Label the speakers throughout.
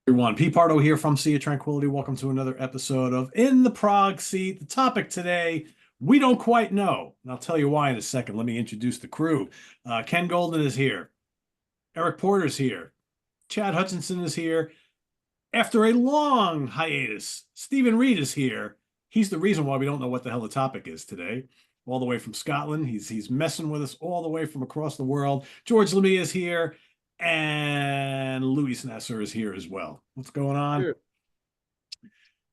Speaker 1: Everyone, P. Pardo here from Sea of Tranquility. Welcome to another episode of In the Prog Seat. The topic today, we don't quite know. And I'll tell you why in a second. Let me introduce the crew. Ken Golden is here. Eric Porter's here. Chad Hutchinson is here. After a long hiatus, Steven Reid is here. He's the reason why we don't know what the hell the topic is today. All the way from Scotland. He's messing with us all the way from across the world. George Lemie is here. And Luis Nasser is here as well. What's going on?
Speaker 2: Sure.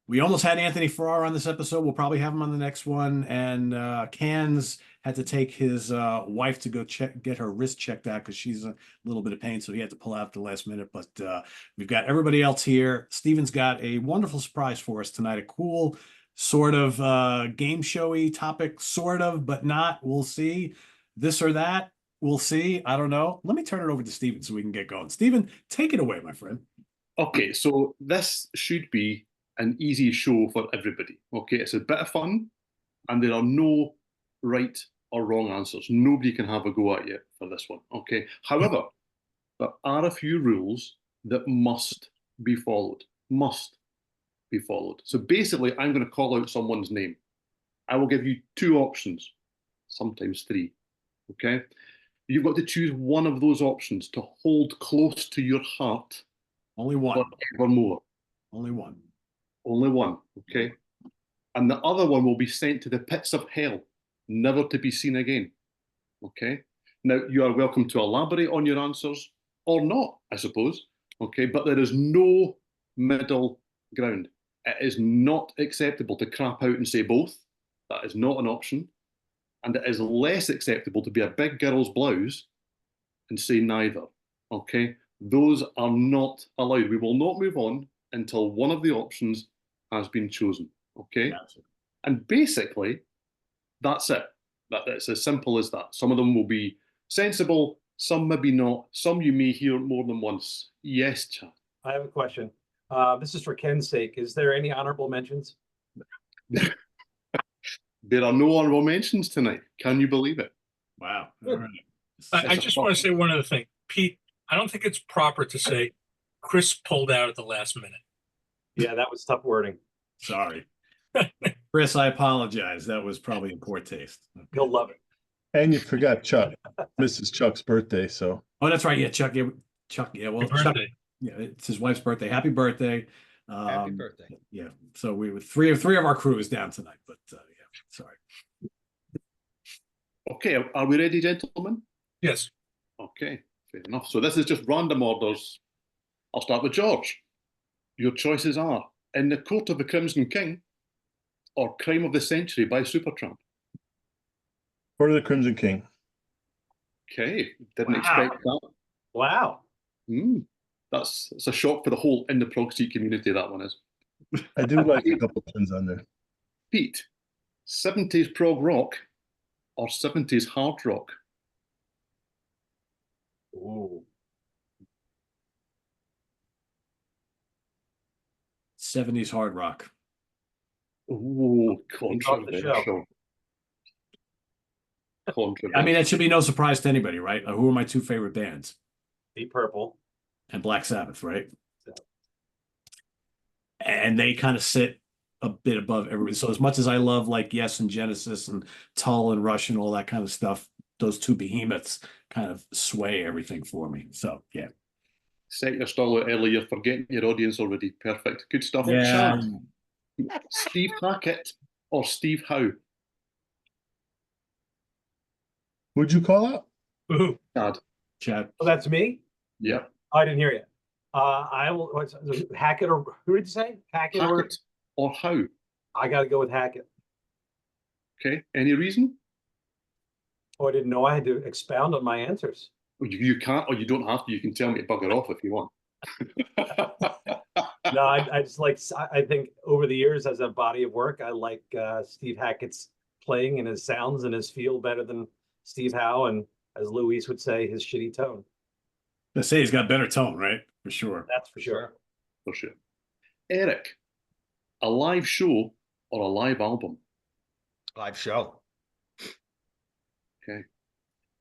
Speaker 1: We almost had Anthony Farrar on this episode. We'll probably have him on the next one. And Cans had to take his wife to go get her wrist checked out because she's a little bit of pain. So he had to pull out at the last minute. But we've got everybody else here. Steven's got a wonderful surprise for us tonight. A cool sort of game showy topic, sort of, but not. We'll see. This or that. We'll see. I don't know. Let me turn it over to Steven so we can get going. Steven, take it away, my friend.
Speaker 2: Okay, so this should be an easy show for everybody. Okay, it's a bit of fun, and there are no right or wrong answers. Nobody can have a go at you for this one. Okay. However, there are a few rules that must be followed. Must be followed. So basically, I'm going to call out someone's name. I will give you two options, sometimes three. Okay. You've got to choose one of those options to hold close to your heart.
Speaker 1: Only one.
Speaker 2: Forevermore.
Speaker 1: Only one.
Speaker 2: Only one, okay? And the other one will be sent to the pits of hell, never to be seen again, okay? Now, you are welcome to elaborate on your answers or not, I suppose, okay? But there is no middle ground. It is not acceptable to crap out and say both. That is not an option. And it is less acceptable to be a big girl's blouse and say neither. Okay? Those are not allowed. We will not move on until one of the options has been chosen. Okay?
Speaker 1: Gotcha.
Speaker 2: And basically, that's it. It's as simple as that. Some of them will be sensible, some maybe not. Some you may hear more than once. Yes, Chad.
Speaker 3: I have a question. This is for Ken's sake. Is there any honorable mentions?
Speaker 2: There are no honorable mentions tonight. Can you believe it?
Speaker 1: Wow. All right.
Speaker 4: I just want to say one other thing. Pete, I don't think it's proper to say Chris pulled out at the last minute.
Speaker 3: Yeah, that was tough wording.
Speaker 1: Sorry. Chris, I apologize. That was probably in poor taste. Okay.
Speaker 3: You'll love it.
Speaker 5: And you forgot Chuck, Mrs. Chuck's birthday. So.
Speaker 1: Oh, that's right. Yeah, Chuck. Yeah, Chuck. Yeah, well, Chuck, yeah, it's his wife's birthday. Happy birthday.
Speaker 6: Happy birthday.
Speaker 1: Yeah. So we were three of our crew is down tonight, but yeah, sorry.
Speaker 2: Okay, are we ready, gentlemen?
Speaker 4: Yes.
Speaker 2: Okay, fair enough. So this is just random orders. I'll start with George. Your choices are In the Court of the Crimson King or Crime of the Century by Supertramp.
Speaker 5: Court of the Crimson King.
Speaker 2: Okay, didn't
Speaker 3: Wow.
Speaker 2: expect that.
Speaker 3: Wow.
Speaker 2: That's a shock for the whole In the Prog Seat community, that one is.
Speaker 5: I do like a couple tunes on there.
Speaker 2: Pete, 70s prog rock or 70s hard rock?
Speaker 3: Ooh.
Speaker 1: 70s hard rock.
Speaker 2: Oh,
Speaker 3: show.
Speaker 2: controversial. Controversial.
Speaker 1: I mean, that should be no surprise to anybody, right? Who are my two favorite bands?
Speaker 3: Deep Purple.
Speaker 1: And Black Sabbath, right? And they kind of sit a bit above everybody. So as much as I love like Yes and Genesis and Tull and Rush and all that kind of stuff, those two behemoths kind of sway everything for me. So yeah.
Speaker 2: Set your stall out early. You're forgetting your audience already. Perfect. Good stuff.
Speaker 1: Yeah.
Speaker 2: Chad, Steve Hackett or Steve Howe?
Speaker 5: Would you call out?
Speaker 4: Ooh.
Speaker 1: Chad.
Speaker 3: Oh, that's me?
Speaker 2: Yeah.
Speaker 3: Oh, I didn't hear you. I will. Hackett or who did you say? Hackett
Speaker 2: or Howe?
Speaker 3: I got to go with Hackett.
Speaker 2: Okay. Any reason?
Speaker 3: Oh, I didn't know I had to expound on my answers.
Speaker 2: You can't, or you don't have to. You can tell me to bugger off if you want.
Speaker 3: No, I just like. I think over the years as a body of work, I like Steve Hackett's playing and his sounds and his feel better than Steve Howe, and as Luis would say, his shitty tone.
Speaker 1: They say he's got better tone, right? For sure.
Speaker 3: That's for sure.
Speaker 2: For sure. Eric, a live show or a live album?
Speaker 6: Live show.
Speaker 2: Okay.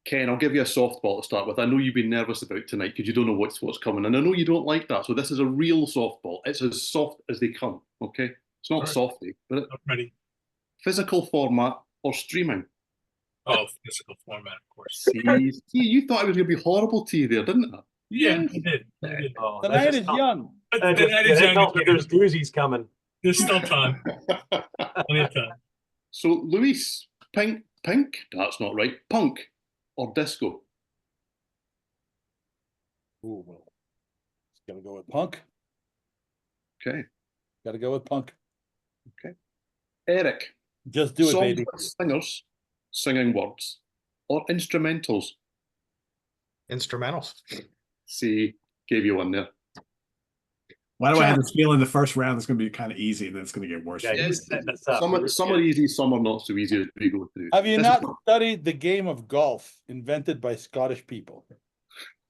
Speaker 2: Ken, I'll give you a softball to start with. I know you've been nervous about tonight because you don't know what's coming, and I know you don't like that. So this is a real softball. It's as soft as they come. Okay, it's not
Speaker 4: All right.
Speaker 2: softy, but
Speaker 4: I'm ready.
Speaker 2: physical format or streaming.
Speaker 4: Oh, physical format, of course.
Speaker 2: See, you thought it was going to be horrible to you there, didn't it?
Speaker 4: Yeah,
Speaker 5: Yes.
Speaker 4: I did. I did.
Speaker 3: Oh,
Speaker 5: The
Speaker 3: that
Speaker 5: night
Speaker 3: just
Speaker 5: is
Speaker 3: tells-
Speaker 5: young.
Speaker 4: But
Speaker 3: that
Speaker 4: the
Speaker 3: just-
Speaker 4: night
Speaker 3: yeah,
Speaker 4: is
Speaker 3: that
Speaker 4: young.
Speaker 3: tells me there's doozies coming.
Speaker 4: There's still time. Plenty of time.
Speaker 2: So, Luis, pink, that's not right. Punk or disco?
Speaker 5: Ooh, well, gotta go with punk.
Speaker 2: Okay.
Speaker 5: Gotta go with punk.
Speaker 2: Eric,
Speaker 5: Just do it,
Speaker 2: songs
Speaker 5: baby.
Speaker 2: with singers singing words or instrumentals?
Speaker 6: Instrumentals.
Speaker 2: See, gave you one there.
Speaker 1: Why do I have
Speaker 2: Chad.
Speaker 1: this feeling the first round is going to be kind of easy and then it's going to get worse?
Speaker 3: Yeah,
Speaker 1: for me?
Speaker 3: he's setting us up.
Speaker 2: Some are easy, some are not so easy as we go through.
Speaker 5: Have you
Speaker 2: This
Speaker 5: not
Speaker 2: is-
Speaker 5: studied the game of golf invented by Scottish people?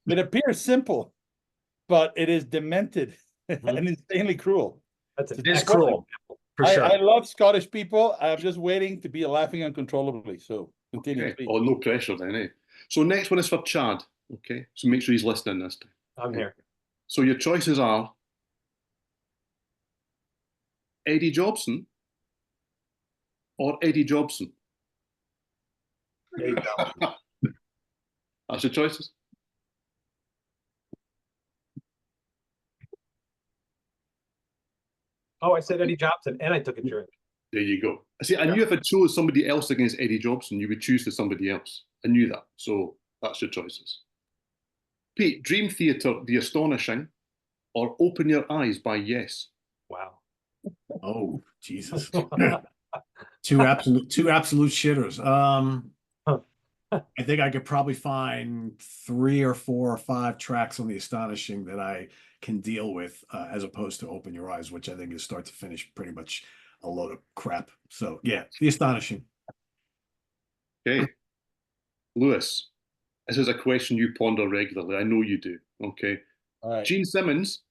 Speaker 5: It appears simple, but it is demented and insanely cruel.
Speaker 3: That's
Speaker 6: It is cruel, for sure.
Speaker 5: I love Scottish people. I'm just waiting to be laughing uncontrollably. So continue,
Speaker 2: Okay.
Speaker 5: please.
Speaker 2: Oh, no pressure then, eh? So next one is for Chad. Okay, so make sure he's listening this time.
Speaker 3: I'm here.
Speaker 2: So your choices are Eddie Jobson or Eddie Jobson.
Speaker 3: There you go.
Speaker 2: That's your choices.
Speaker 3: Oh, I said Eddie Jobson, and I took a drink.
Speaker 2: There you go. See, I knew if I chose somebody else against Eddie Jobson, you would choose for somebody else. I knew that. So that's your choices. Pete, Dream Theater, The Astonishing, or Open Your Eyes by Yes.
Speaker 3: Wow.
Speaker 1: Oh, Jesus. Two absolute shitters. I think I could probably find 3 or 4 or 5 tracks on The Astonishing that I can deal with, as opposed to Open Your Eyes, which I think is start to finish pretty much a load of crap. So yeah, The Astonishing.
Speaker 2: Okay. Lewis, this is a question you ponder regularly. I know you do. Okay.
Speaker 5: All right.
Speaker 2: Gene Simmons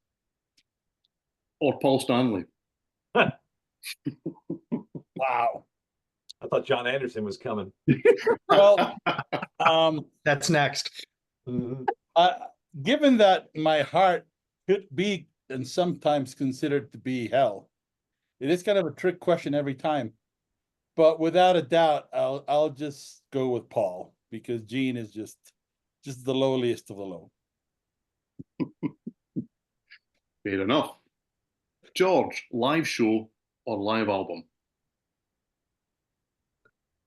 Speaker 2: or Paul Stanley?
Speaker 5: Wow.
Speaker 3: I thought John Anderson was coming.
Speaker 5: Well,
Speaker 6: That's next.
Speaker 3: Mhm.
Speaker 5: given that my heart could be and sometimes considered to be hell, it is kind of a trick question every time. But without a doubt, I'll just go with Paul because Gene is just the lowliest of the low.
Speaker 2: Fair enough. George, live show or live album?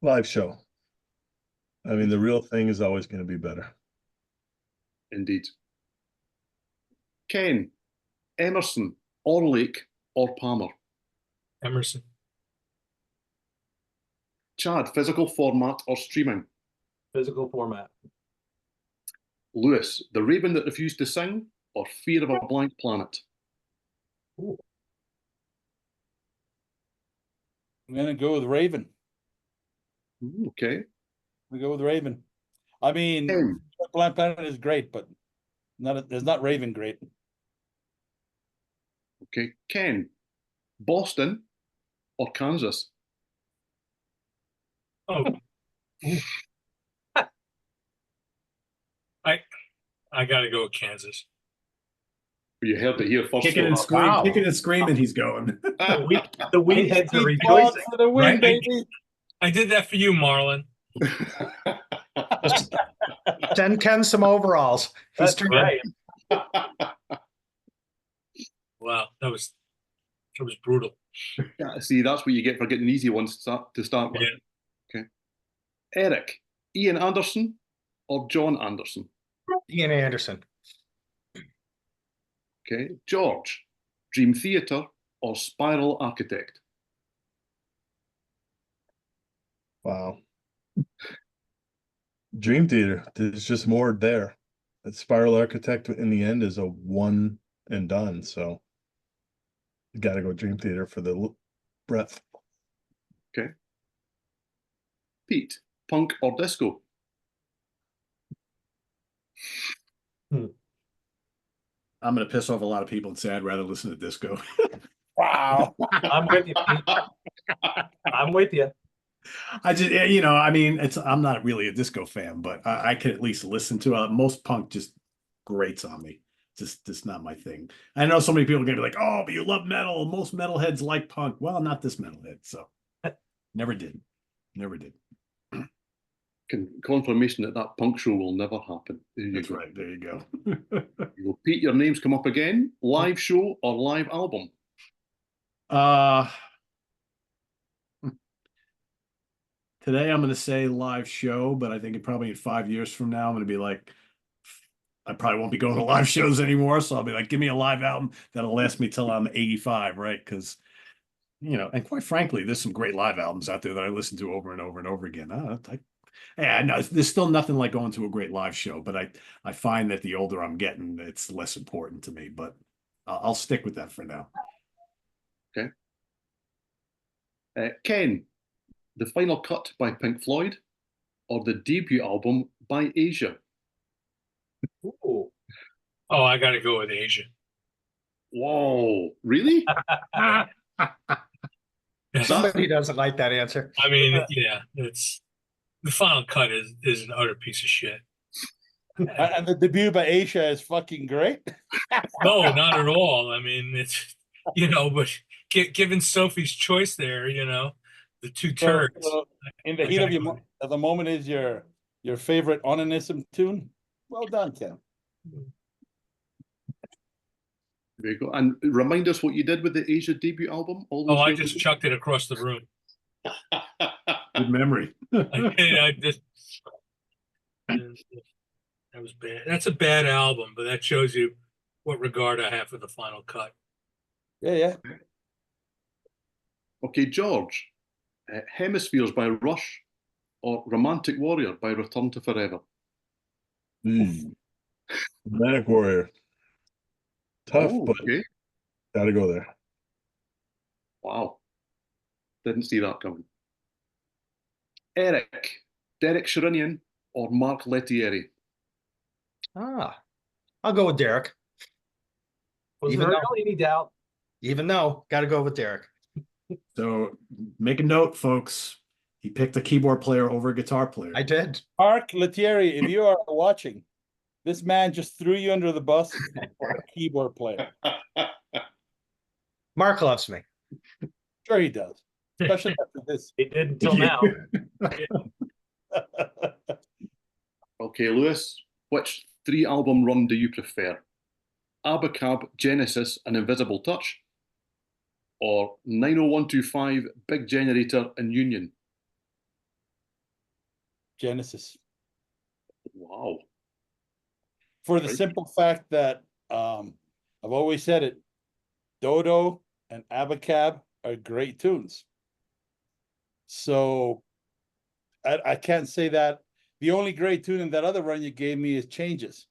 Speaker 5: Live show. I mean, the real thing is always going to be better.
Speaker 2: Indeed. Ken, Emerson, Orlake, or Palmer?
Speaker 4: Emerson.
Speaker 2: Chad, physical format or streaming?
Speaker 3: Physical format.
Speaker 2: Lewis, The Raven That Refused to Sing or Fear of a Blank Planet?
Speaker 3: Ooh.
Speaker 5: I'm going to go with Raven.
Speaker 2: Okay.
Speaker 5: We go with Raven. I mean,
Speaker 2: Ken,
Speaker 5: Black Planet is great, but there's not Raven great.
Speaker 2: okay. Ken, Boston or Kansas?
Speaker 4: Oh. I gotta go with Kansas.
Speaker 2: You heard it here first.
Speaker 1: Kicking and screaming, he's going.
Speaker 3: The weed heads are
Speaker 5: Keep going
Speaker 3: rejoicing.
Speaker 5: for the win,
Speaker 4: Right?
Speaker 5: baby.
Speaker 4: I did that for you, Marlon.
Speaker 6: Just send Ken some overalls. He's
Speaker 3: That's right.
Speaker 4: Wow, that was brutal.
Speaker 2: Yeah, see, that's what you get for getting easy ones to start with.
Speaker 4: Yeah.
Speaker 2: Okay. Eric, Ian Anderson or John Anderson?
Speaker 6: Ian Anderson.
Speaker 2: Okay. George, Dream Theater or Spiral Architect?
Speaker 5: Wow. Dream Theater. There's just more there. That Spiral Architect in the end is a one and done. So you got to go Dream Theater for the breadth.
Speaker 2: Okay. Pete, punk or disco?
Speaker 1: I'm going to piss off a lot of people and say I'd rather listen to disco.
Speaker 5: Wow.
Speaker 3: I'm with you, Pete. I'm with you.
Speaker 1: I just, you know, I mean, I'm not really a disco fan, but I can at least listen to it. Most punk just grates on me. Just not my thing. I know so many people are gonna be like, "Oh, but you love metal. Most metalheads like punk." Well, not this metalhead, so never did, never did.
Speaker 2: Confirmation that punk show will never happen. There you
Speaker 1: That's
Speaker 2: go.
Speaker 1: right. There you go.
Speaker 2: You will Pete, your names come up again. Live show or live album?
Speaker 1: uh Today I'm going to say live show, but I think it probably in 5 years from now I'm going to be like, I probably won't be going to live shows anymore. So I'll be like, give me a live album that'll last me till I'm 85, right? Because you know, and quite frankly, there's some great live albums out there that I listen to over and over and over again. Yeah, no, there's still nothing like going to a great live show, but I find that the older I'm getting, it's less important to me. But I'll stick with that for now.
Speaker 2: Okay. Ken, the final cut by Pink Floyd or the debut album by Asia?
Speaker 3: Ooh.
Speaker 4: Oh, I got to go with Asia.
Speaker 2: Whoa, really?
Speaker 6: Somebody doesn't like that answer.
Speaker 4: I mean, yeah, it's the final cut is an utter piece of shit.
Speaker 5: And the debut by Asia is fucking great.
Speaker 4: No, not at all. I mean, it's but given Sophie's choice there, the two turds.
Speaker 5: So in the heat of the moment is your favorite onanism tune. Well done, Ken.
Speaker 2: There you go. And remind us what you did with the Asia debut album.
Speaker 4: Oh, I just chucked it across the room.
Speaker 1: Good memory.
Speaker 4: I just that was bad. That's a bad album, but that shows you what regard I have for the final cut.
Speaker 5: Yeah.
Speaker 2: Okay, George. Hemispheres by Rush or Romantic Warrior by Return to Forever?
Speaker 7: Manic Warrior. Tough,
Speaker 2: Oh,
Speaker 7: but
Speaker 2: okay.
Speaker 7: gotta go there.
Speaker 2: Wow. Didn't see that coming. Eric, Derek Sherinian or Mark Lettieri?
Speaker 6: I'll go with Derek.
Speaker 3: Was
Speaker 6: Even
Speaker 3: there
Speaker 6: though-
Speaker 3: really any doubt?
Speaker 6: Even though, got to go with Derek.
Speaker 1: So make a note, folks. He picked a keyboard player over a guitar player.
Speaker 6: I did.
Speaker 5: Mark Lettieri, if you are watching, this man just threw you under the bus for a keyboard player.
Speaker 6: Mark loves me.
Speaker 5: Sure he does. Especially after this.
Speaker 3: He did until now.
Speaker 2: Okay, Lewis, which 3-album run do you prefer? Abacab, Genesis, and Invisible Touch? Or 90125, Big Generator, and Union?
Speaker 5: Genesis.
Speaker 2: Wow.
Speaker 5: For the
Speaker 2: Right.
Speaker 5: simple fact that I've always said it, Dodo and Abacab are great tunes. So I can't say that. The only great tune in that other run you gave me is Changes.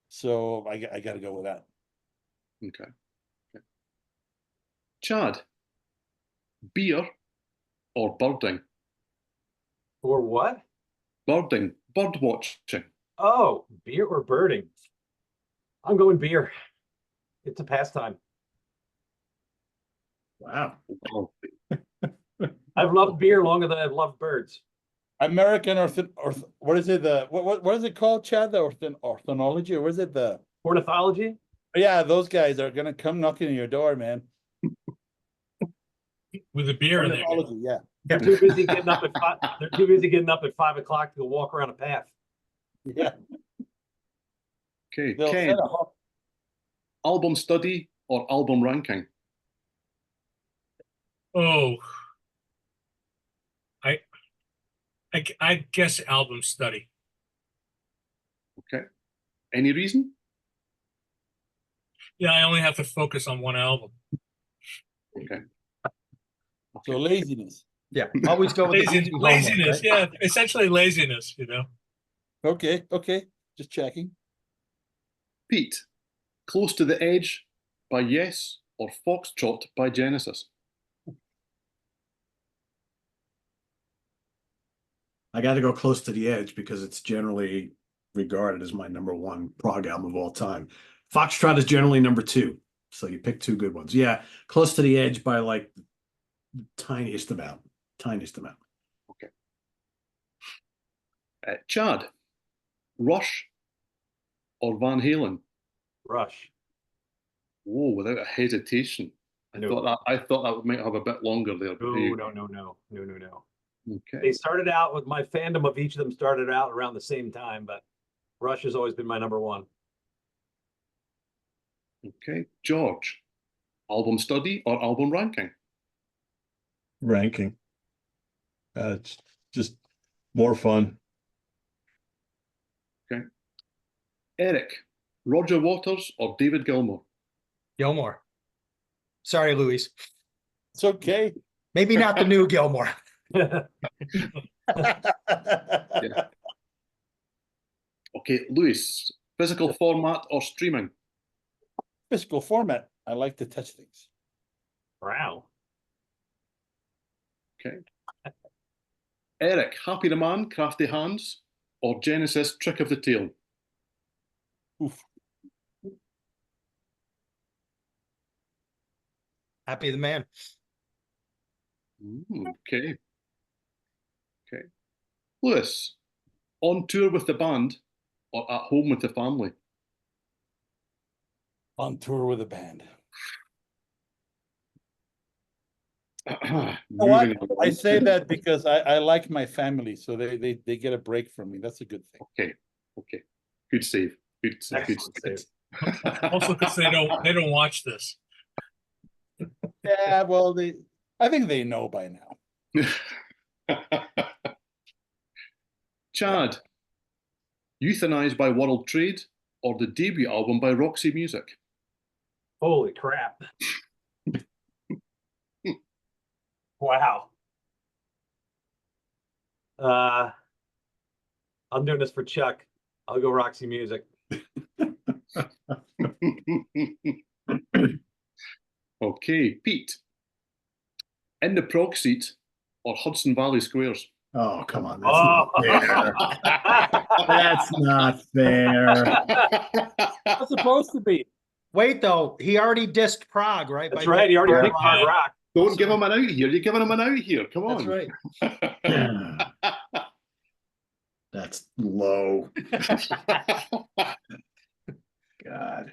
Speaker 5: So I got to go with that.
Speaker 2: Okay. Chad, beer or birding?
Speaker 3: Or what?
Speaker 2: Birding, bird watching.
Speaker 3: Oh, beer or birding? I'm going beer. It's a pastime.
Speaker 1: Wow.
Speaker 2: Wow.
Speaker 3: I've loved beer longer than I've loved birds.
Speaker 5: American what is it? What is it called, Chad? The ornithology, or was it the?
Speaker 3: Ornithology?
Speaker 5: Yeah, those guys are gonna come knocking on your door, man.
Speaker 4: With a beer in there.
Speaker 5: Ornithology, yeah.
Speaker 3: They're too busy getting up at five. They're too busy getting up at 5 o'clock to go walk around a path.
Speaker 5: Yeah.
Speaker 2: Okay,
Speaker 5: They'll
Speaker 2: Ken,
Speaker 5: set a hawk.
Speaker 2: album study or album ranking?
Speaker 4: Oh, I guess album study.
Speaker 2: Okay. Any reason?
Speaker 4: Yeah, I only have to focus on one album.
Speaker 2: Okay.
Speaker 5: So laziness.
Speaker 6: Yeah. Always go with the easy homework,
Speaker 4: Laziness,
Speaker 6: right?
Speaker 4: yeah, essentially laziness,
Speaker 5: Okay. Just checking.
Speaker 2: Pete, Close to the Edge by Yes or Foxtrot by Genesis?
Speaker 1: I got to go Close to the Edge because it's generally regarded as my #1 prog album of all time. Foxtrot is generally #2. So you pick two good ones. Yeah, Close to the Edge by like the tiniest amount. tiniest amount.
Speaker 2: Chad, Rush or Van Halen?
Speaker 3: Rush.
Speaker 2: Whoa, without a hesitation. I
Speaker 3: No.
Speaker 2: thought that might have a bit longer there. But there
Speaker 3: No,
Speaker 2: you
Speaker 3: no,
Speaker 2: go.
Speaker 3: no, no, no, no, no.
Speaker 2: Okay.
Speaker 3: They started out with my fandom of each of them started out around the same time, but Rush has always been my number one.
Speaker 2: Okay. George, album study or album ranking?
Speaker 7: Ranking. It's just more fun.
Speaker 2: Okay. Eric, Roger Waters or David Gilmour?
Speaker 6: Gilmore. Sorry, Louise.
Speaker 5: It's okay.
Speaker 6: Maybe not the new Gilmore.
Speaker 2: Okay, Lewis, physical format or streaming?
Speaker 5: Physical format. I like to touch things.
Speaker 3: Wow.
Speaker 2: Okay. Eric, Happy the Man, Crafty Hands or Genesis, Trick of the Tail?
Speaker 5: Oof.
Speaker 6: Happy the man.
Speaker 2: Okay. Okay. Lewis, on tour with the band or at home with the family?
Speaker 5: On tour with a band. You know what?
Speaker 2: Moving
Speaker 5: I
Speaker 2: along.
Speaker 5: say that because I like my family, so they get a break from me. That's a good thing.
Speaker 2: Okay. Okay. Good save. Good
Speaker 3: Excellent
Speaker 2: save.
Speaker 3: save.
Speaker 4: Also, because they don't watch this.
Speaker 5: Yeah, well, I think they know by now.
Speaker 2: Chad, Euthanized by World Trade or the debut album by Roxy Music?
Speaker 3: Holy crap. Wow. I'm doing this for Chuck. I'll go Roxy Music.
Speaker 2: Okay, Pete, In the Prog Seat or Hudson Valley Squares?
Speaker 1: Oh, come on.
Speaker 3: That's
Speaker 1: Not fair. That's not fair.
Speaker 5: It's supposed to be.
Speaker 6: Wait, though, he already dissed Prague, right?
Speaker 3: That's
Speaker 6: By
Speaker 3: right. He already
Speaker 6: Prague.
Speaker 3: picked Hard Rock.
Speaker 2: Don't give him an out here. You're giving him an out here. Come on.
Speaker 6: That's right.
Speaker 1: That's low. God.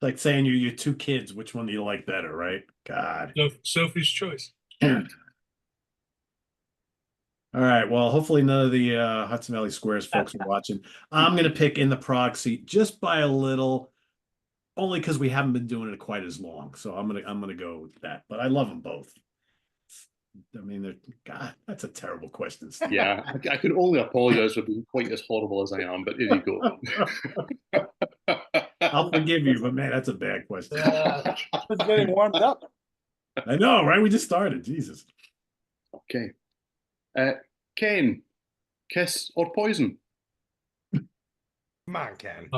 Speaker 1: Like saying you're two kids, which one do you like better, right? God.
Speaker 4: Sophie's choice.
Speaker 1: All right. Well, hopefully none of the Hudson Valley Squares folks are watching. I'm gonna pick In the Prog Seat just by a little, only because we haven't been doing it quite as long. So I'm gonna go with that. But I love them both. I mean, God, that's a terrible question, Steve.
Speaker 2: Yeah, I can only apologize for being quite as horrible as I am, but here you go.
Speaker 1: I'll forgive you, but man, that's a bad question.
Speaker 5: It's getting warmed up.
Speaker 1: I know, right? We just started. Jesus.
Speaker 2: Okay. Ken, Kiss or Poison?
Speaker 6: Come on, Ken.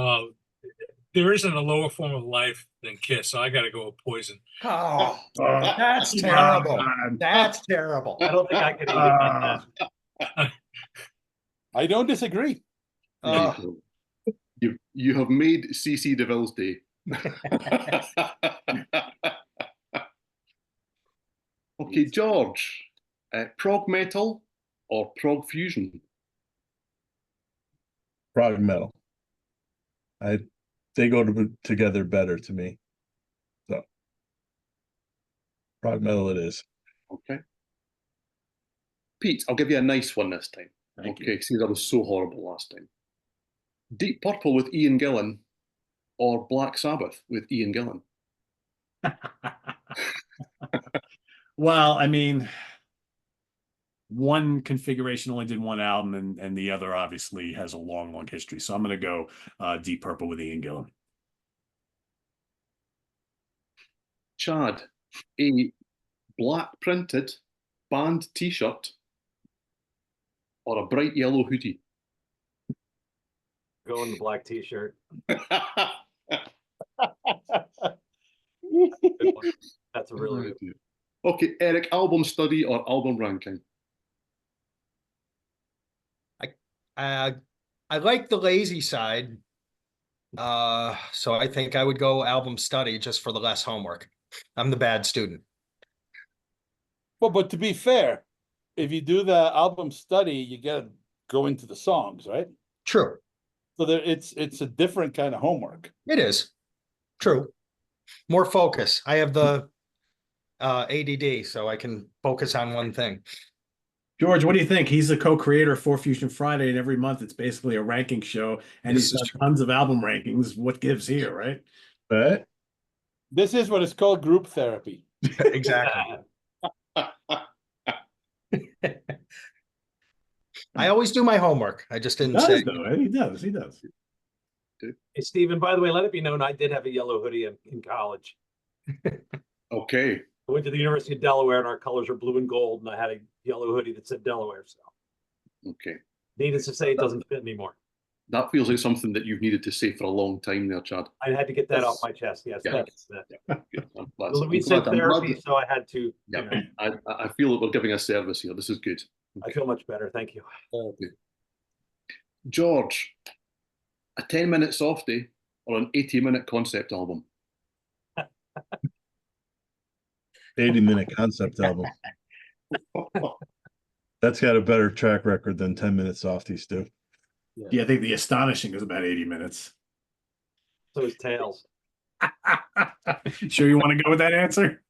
Speaker 4: There isn't a lower form of life than Kiss, so I got to go with Poison.
Speaker 6: Oh,
Speaker 1: Oh,
Speaker 6: that's
Speaker 1: come
Speaker 6: terrible.
Speaker 1: on.
Speaker 6: That's terrible.
Speaker 3: I don't think I could even get that.
Speaker 5: I don't disagree.
Speaker 2: There you go. You have made CC DeVille's day. Okay, George, prog metal or prog fusion?
Speaker 7: Prog metal. They go together better to me. So prog metal it is.
Speaker 2: Okay. Pete, I'll give you a nice one this time.
Speaker 1: Thank
Speaker 2: Okay, see, that was so horrible last time. Deep Purple with Ian Gillan or Black Sabbath with Ian Gillan?
Speaker 1: Well, I mean, one configuration only did one album, and the other obviously has a long history. So I'm going to go Deep Purple with Ian Gillan.
Speaker 2: Chad, a black printed band T-shirt or a bright yellow hoodie?
Speaker 3: Go in the black T-shirt. That's a really good.
Speaker 2: Okay, Eric, album study or album ranking?
Speaker 6: I like the lazy side, So I think I would go album study just for the less homework. I'm the bad student.
Speaker 5: Well, but to be fair, if you do the album study, you gotta go into the songs, right?
Speaker 6: True.
Speaker 5: So there, it's a different kind of homework.
Speaker 6: It is. True. More focus. I have the ADD, so I can focus on one thing.
Speaker 1: George, what do you think? He's the co-creator of For Fusion Friday, and every month it's basically a ranking show, and
Speaker 6: This
Speaker 1: he's
Speaker 6: is
Speaker 1: done
Speaker 6: true.
Speaker 1: tons of album rankings. What gives here, right?
Speaker 7: Right?
Speaker 5: This is what is called group therapy.
Speaker 6: Exactly. I always do my homework. I just
Speaker 1: He
Speaker 6: didn't say.
Speaker 1: does, though. He does. He does.
Speaker 3: Hey, Steven, by the way, let it be known I did have a yellow hoodie in college.
Speaker 2: Okay.
Speaker 3: I went to the University of Delaware and our colors are blue and gold, and I had a yellow hoodie that said Delaware. So,
Speaker 2: Okay.
Speaker 3: needless to say, it doesn't fit anymore.
Speaker 2: That feels like something that you've needed to say for a long time there, Chad.
Speaker 3: I had to get that
Speaker 2: Yes.
Speaker 3: off my chest. Yes,
Speaker 2: Yeah.
Speaker 3: thank you.
Speaker 2: Yeah, good. That's- I'm
Speaker 3: Louis said
Speaker 2: glad- I'm glad
Speaker 3: therapy,
Speaker 2: that-
Speaker 3: so I had to.
Speaker 2: yeah,
Speaker 3: You know,
Speaker 2: I feel that we're giving a service here. This is good.
Speaker 3: I feel much better. Thank you.
Speaker 2: George, a 10-minute softie or an 80-minute concept album?
Speaker 7: 80-minute concept album. That's got a better track record than 10-minute softies do.
Speaker 1: Yeah, I think The Astonishing is about 80 minutes.
Speaker 3: So is Tails.
Speaker 1: Sure you want to go with that answer?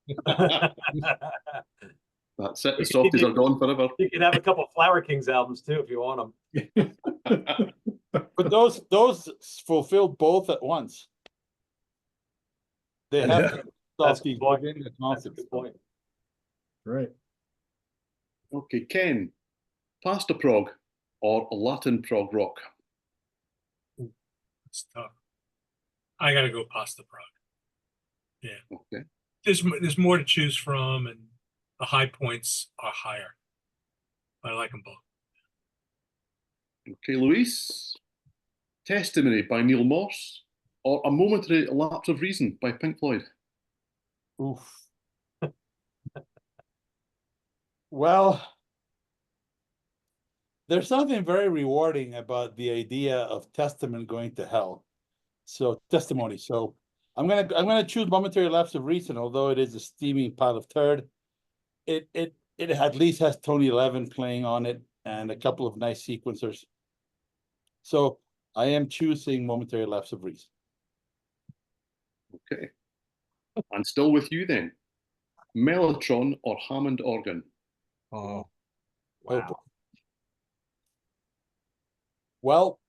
Speaker 2: That's it. The softies are gone forever.
Speaker 3: You can have a couple of Flower Kings albums too if you want them.
Speaker 5: But those fulfill both at once. They have
Speaker 7: Yeah.
Speaker 5: to
Speaker 3: That's a
Speaker 5: softies
Speaker 3: good point.
Speaker 5: within the
Speaker 3: That's a
Speaker 5: concept.
Speaker 3: good point.
Speaker 1: Right.
Speaker 2: Okay, Ken, pasta prog or Latin prog rock?
Speaker 4: It's tough. I gotta go pasta prog.
Speaker 2: Okay.
Speaker 4: There's more to choose from, and the high points are higher. I like them both.
Speaker 2: Okay, Luis, Testimony by Neil Morse or A Momentary Lapse of Reason by Pink Floyd?
Speaker 5: Oof. Well, there's something very rewarding about the idea of testament going to hell. So testimony. So I'm gonna choose Momentary Lapse of Reason, although it is a steaming pile of turd. It at least has Tony Levin playing on it and a couple of nice sequencers. So I am choosing Momentary Lapse of Reason.
Speaker 2: Okay. And still with you then. Mellotron or Hammond organ?
Speaker 6: Oh,
Speaker 5: Oh,
Speaker 6: wow.
Speaker 5: Well,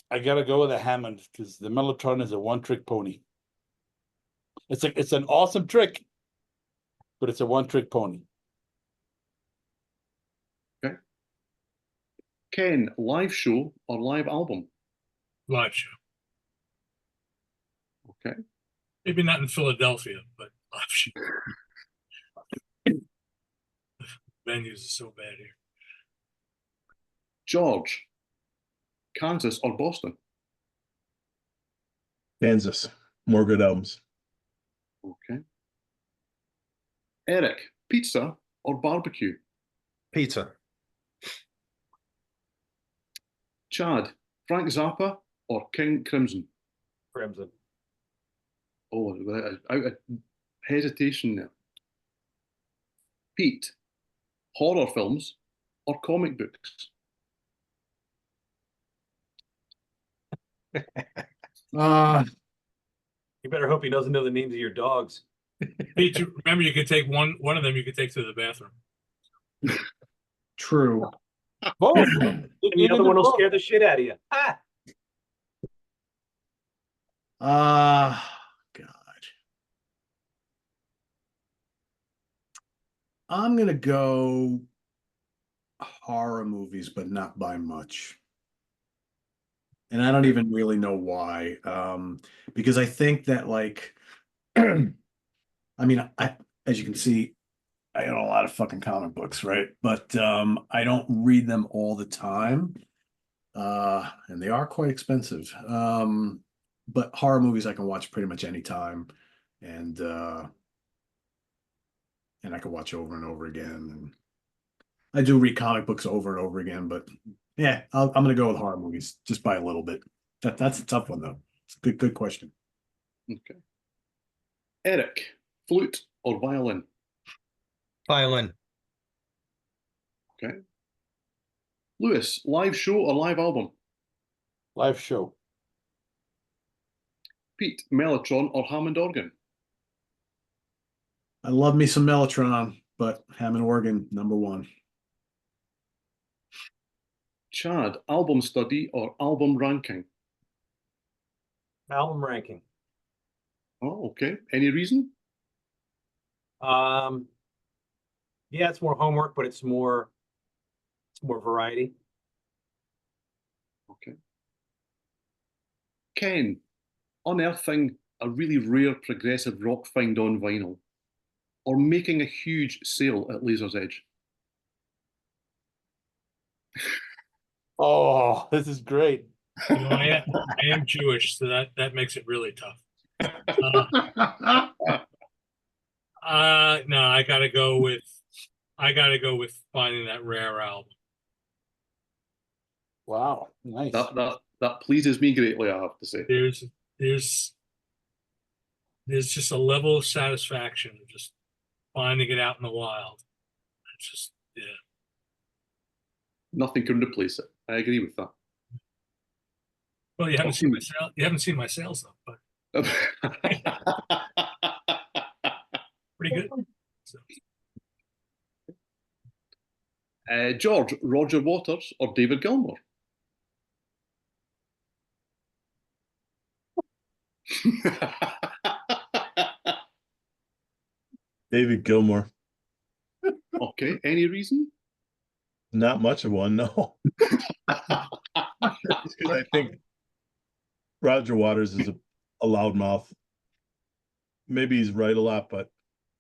Speaker 5: I gotta go with a Hammond because the Mellotron is a one-trick pony. It's an awesome trick, but it's a one-trick pony.
Speaker 2: Okay. Ken, live show or live album?
Speaker 4: Live show.
Speaker 2: Okay.
Speaker 4: Maybe not in Philadelphia, but live show. Venues are so bad here.
Speaker 2: George, Kansas or Boston?
Speaker 7: Kansas. More good albums.
Speaker 2: Okay. Eric, pizza or barbecue?
Speaker 6: Pizza.
Speaker 2: Chad, Frank Zappa or King Crimson?
Speaker 3: Crimson.
Speaker 2: Oh, without a hesitation there. Pete, horror films or comic books?
Speaker 3: You better hope he doesn't know the names of your dogs.
Speaker 4: Pete, remember you could take one of them you could take to the bathroom.
Speaker 1: True.
Speaker 5: Both.
Speaker 3: And the other one will scare the shit out of you. Ah!
Speaker 1: God. I'm gonna go horror movies, but not by much. And I don't even really know why. Because I think that like I mean, as you can see, I own a lot of fucking comic books, right? But I don't read them all the time. And they are quite expensive. But horror movies I can watch pretty much any time. And I can watch over and over again. And I do read comic books over and over again, but yeah, I'm gonna go with horror movies just by a little bit. That's a tough one though. It's a good question.
Speaker 2: Okay. Eric, flute or violin?
Speaker 6: Violin.
Speaker 2: Okay. Lewis, live show or live album?
Speaker 5: Live show.
Speaker 2: Pete, mellotron or Hammond organ?
Speaker 1: I love me some Mellotron, but Hammond organ #1.
Speaker 2: Chad, album study or album ranking?
Speaker 3: Album ranking.
Speaker 2: Oh, okay. Any reason?
Speaker 3: Yeah, it's more homework, but it's more variety.
Speaker 2: Okay. Ken, unearthing a really rare progressive rock find on vinyl, or making a huge sale at Laser's Edge?
Speaker 5: Oh, this is great.
Speaker 4: You know, I am Jewish, so that makes it really tough. No, I gotta go with finding that rare album.
Speaker 5: Wow, nice.
Speaker 2: That pleases me greatly, I have to say.
Speaker 4: There's just a level of satisfaction of just finding it out in the wild. It's just, yeah.
Speaker 2: Nothing can replace it. I agree with that.
Speaker 4: Well, you haven't seen my sales. You haven't seen my sales though, but pretty good. So,
Speaker 2: George, Roger Waters or David Gilmour?
Speaker 7: David Gilmour.
Speaker 2: Okay, any reason?
Speaker 7: Not much of one, no. Because I think Roger Waters is a loudmouth. Maybe he's right a lot, but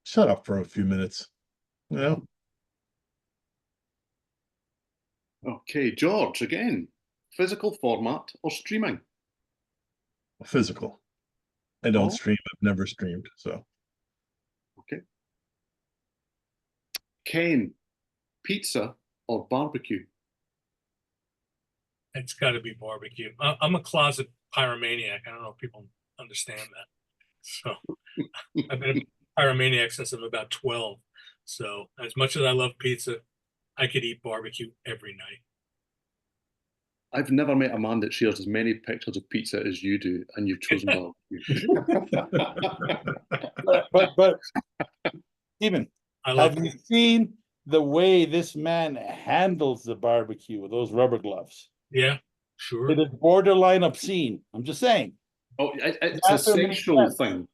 Speaker 7: shut up for a few minutes. You know?
Speaker 2: Okay, George, again, physical format or streaming?
Speaker 7: Physical. I don't
Speaker 2: Oh.
Speaker 7: stream. I've never streamed, so.
Speaker 2: Okay. Ken, pizza or barbecue?
Speaker 4: it's got to be barbecue. I'm a closet pyromaniac. I don't know if people understand that. So I've been a pyromaniac since I'm about 12. So as much as I love pizza, I could eat barbecue every night.
Speaker 2: I've never met a man that shares as many pictures of pizza as you do, and you've chosen barbecue.
Speaker 5: But Stephen,
Speaker 4: I love
Speaker 5: have you seen the way this man handles the barbecue with those rubber gloves?
Speaker 4: Yeah, sure.
Speaker 5: It is borderline obscene. I'm just saying.
Speaker 2: Oh, it's a
Speaker 5: Answer makes
Speaker 2: sexual
Speaker 5: sense.
Speaker 2: thing.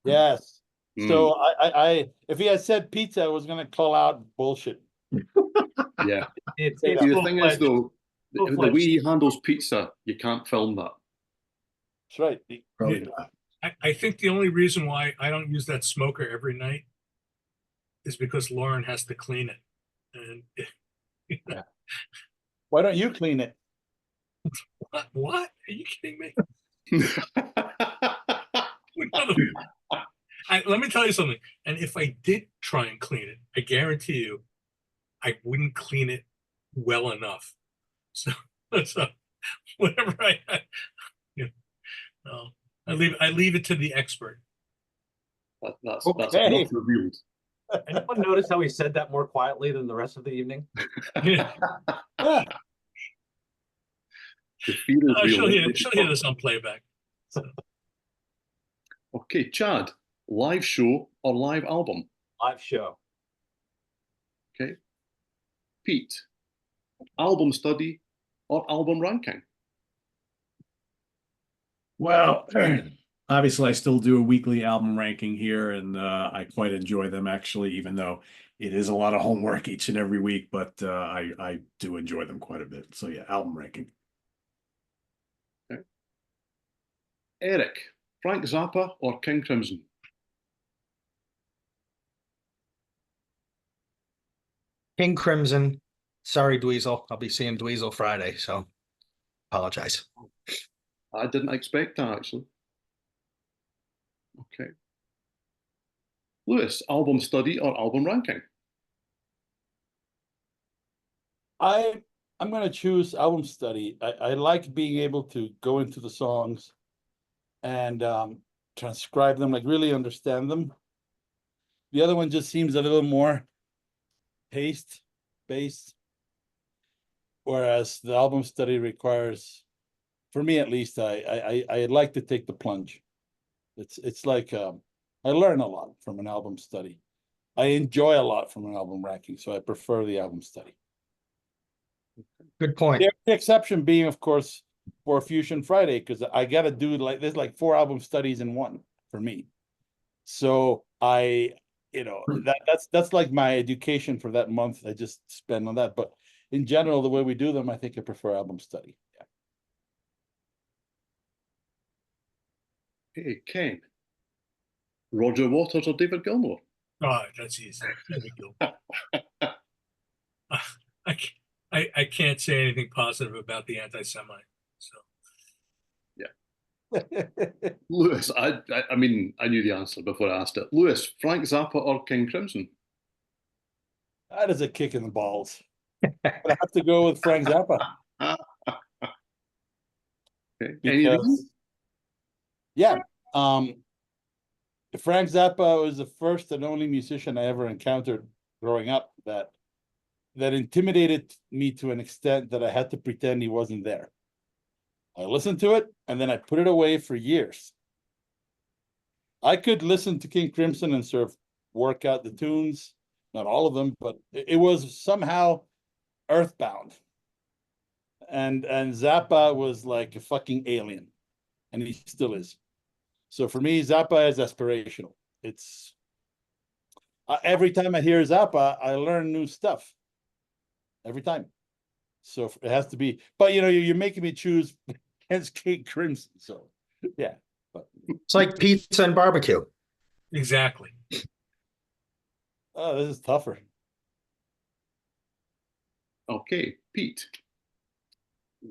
Speaker 5: Yes.
Speaker 2: Mm.
Speaker 5: So I if he had said pizza, I was gonna call out bullshit.
Speaker 2: Yeah.
Speaker 3: It's
Speaker 2: See, the thing is,
Speaker 3: full-fledged.
Speaker 2: though, the
Speaker 3: Full-fledged.
Speaker 2: way he handles pizza, you can't film that.
Speaker 5: That's right.
Speaker 1: Probably not.
Speaker 4: I think the only reason why I don't use that smoker every night is because Lauren has to clean it. And
Speaker 5: Why don't you clean it?
Speaker 4: what? Are you kidding me? Let me tell you something. And if I did try and clean it, I guarantee you, I wouldn't clean it well enough. So whatever I leave it to the expert.
Speaker 2: That's
Speaker 5: Okay.
Speaker 2: enough revealed.
Speaker 3: Anyone notice how he said that more quietly than the rest of the evening?
Speaker 4: Yeah.
Speaker 5: Yeah.
Speaker 2: The fear is
Speaker 4: She'll
Speaker 2: real.
Speaker 4: hear this on playback. So,
Speaker 2: Okay, Chad, live show or live album?
Speaker 3: Live show.
Speaker 2: Okay. Pete, album study or album ranking?
Speaker 1: Well, obviously, I still do a weekly album ranking here, and I quite enjoy them actually, even though it is a lot of homework each and every week. But I do enjoy them quite a bit. So yeah, album ranking.
Speaker 2: Okay. Eric, Frank Zappa or King Crimson?
Speaker 6: King Crimson. Sorry, Dweezil. I'll be seeing Dweezil Friday, so apologize.
Speaker 2: I didn't expect that actually. Okay. Lewis, album study or album ranking?
Speaker 5: I I'm gonna choose album study. I like being able to go into the songs and transcribe them, like really understand them. The other one just seems a little more paste based, whereas the album study requires, for me at least, I like to take the plunge. It's like I learn a lot from an album study. I enjoy a lot from an album ranking, so I prefer the album study.
Speaker 6: Good point.
Speaker 5: The exception being, of course, for Fusion Friday, because I got to do like there's like 4 album studies in one for me. So that's like my education for that month. I just spend on that. But in general, the way we do them, I think I prefer album study. Yeah.
Speaker 2: Hey, Ken. Roger Waters or David Gilmour?
Speaker 4: Oh, that's easy. There we go. I can't say anything positive about the anti-Semite. So
Speaker 2: Lewis, I mean, I knew the answer before I asked it. Lewis, Frank Zappa or King Crimson?
Speaker 5: That is a kick in the balls. But I have to go with Frank Zappa.
Speaker 2: Okay. Any reason?
Speaker 5: Yeah. Frank Zappa was the first and only musician I ever encountered growing up that intimidated me to an extent that I had to pretend he wasn't there. I listened to it and then I put it away for years. I could listen to King Crimson and sort of work out the tunes, not all of them, but it was somehow earthbound. And Zappa was like a fucking alien, and he still is. So for me, Zappa is aspirational. It's every time I hear Zappa, I learn new stuff. Every time. So it has to be, but you're making me choose against King Crimson. So yeah. But
Speaker 6: It's like pizza and barbecue.
Speaker 4: exactly.
Speaker 5: oh, this is tougher.
Speaker 2: Okay, Pete.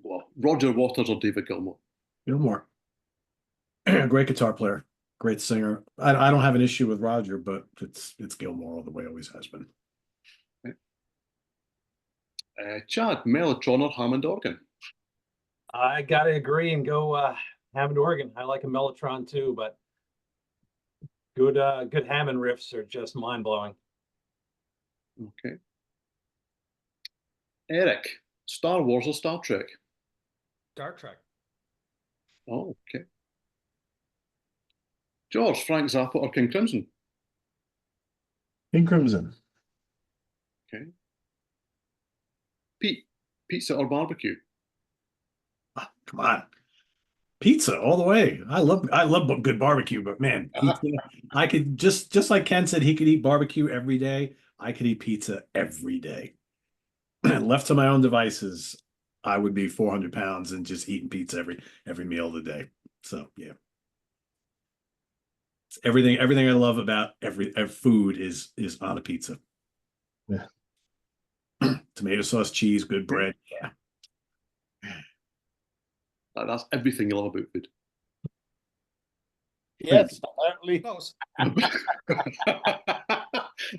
Speaker 2: Well, Roger Waters or David Gilmour?
Speaker 1: Gilmour. Great guitar player, great singer. I don't have an issue with Roger, but it's Gilmour all the way, always has been.
Speaker 2: Chad, Mellotron or Hammond organ?
Speaker 3: I gotta agree and go Hammond organ. I like a Mellotron too, but good Hammond riffs are just mind blowing.
Speaker 2: Okay. Eric, Star Wars or Star Trek?
Speaker 6: Star Trek.
Speaker 2: Oh, okay. George, Frank Zappa or King Crimson?
Speaker 7: King Crimson.
Speaker 2: Okay. Pete, pizza or barbecue?
Speaker 1: Oh, come on. Pizza all the way. I love good barbecue, but man, pizza, I could just like Ken said, he could eat barbecue every day. I could eat pizza every day. Left to my own devices, I would be 400 pounds and just eating pizza every meal of the day. So yeah. It's everything I love about every food is on a pizza.
Speaker 7: Yeah.
Speaker 1: Tomato sauce, cheese, good bread. Yeah.
Speaker 2: That's everything you love about food.
Speaker 5: Yes, apparently.
Speaker 6: Close.
Speaker 2: I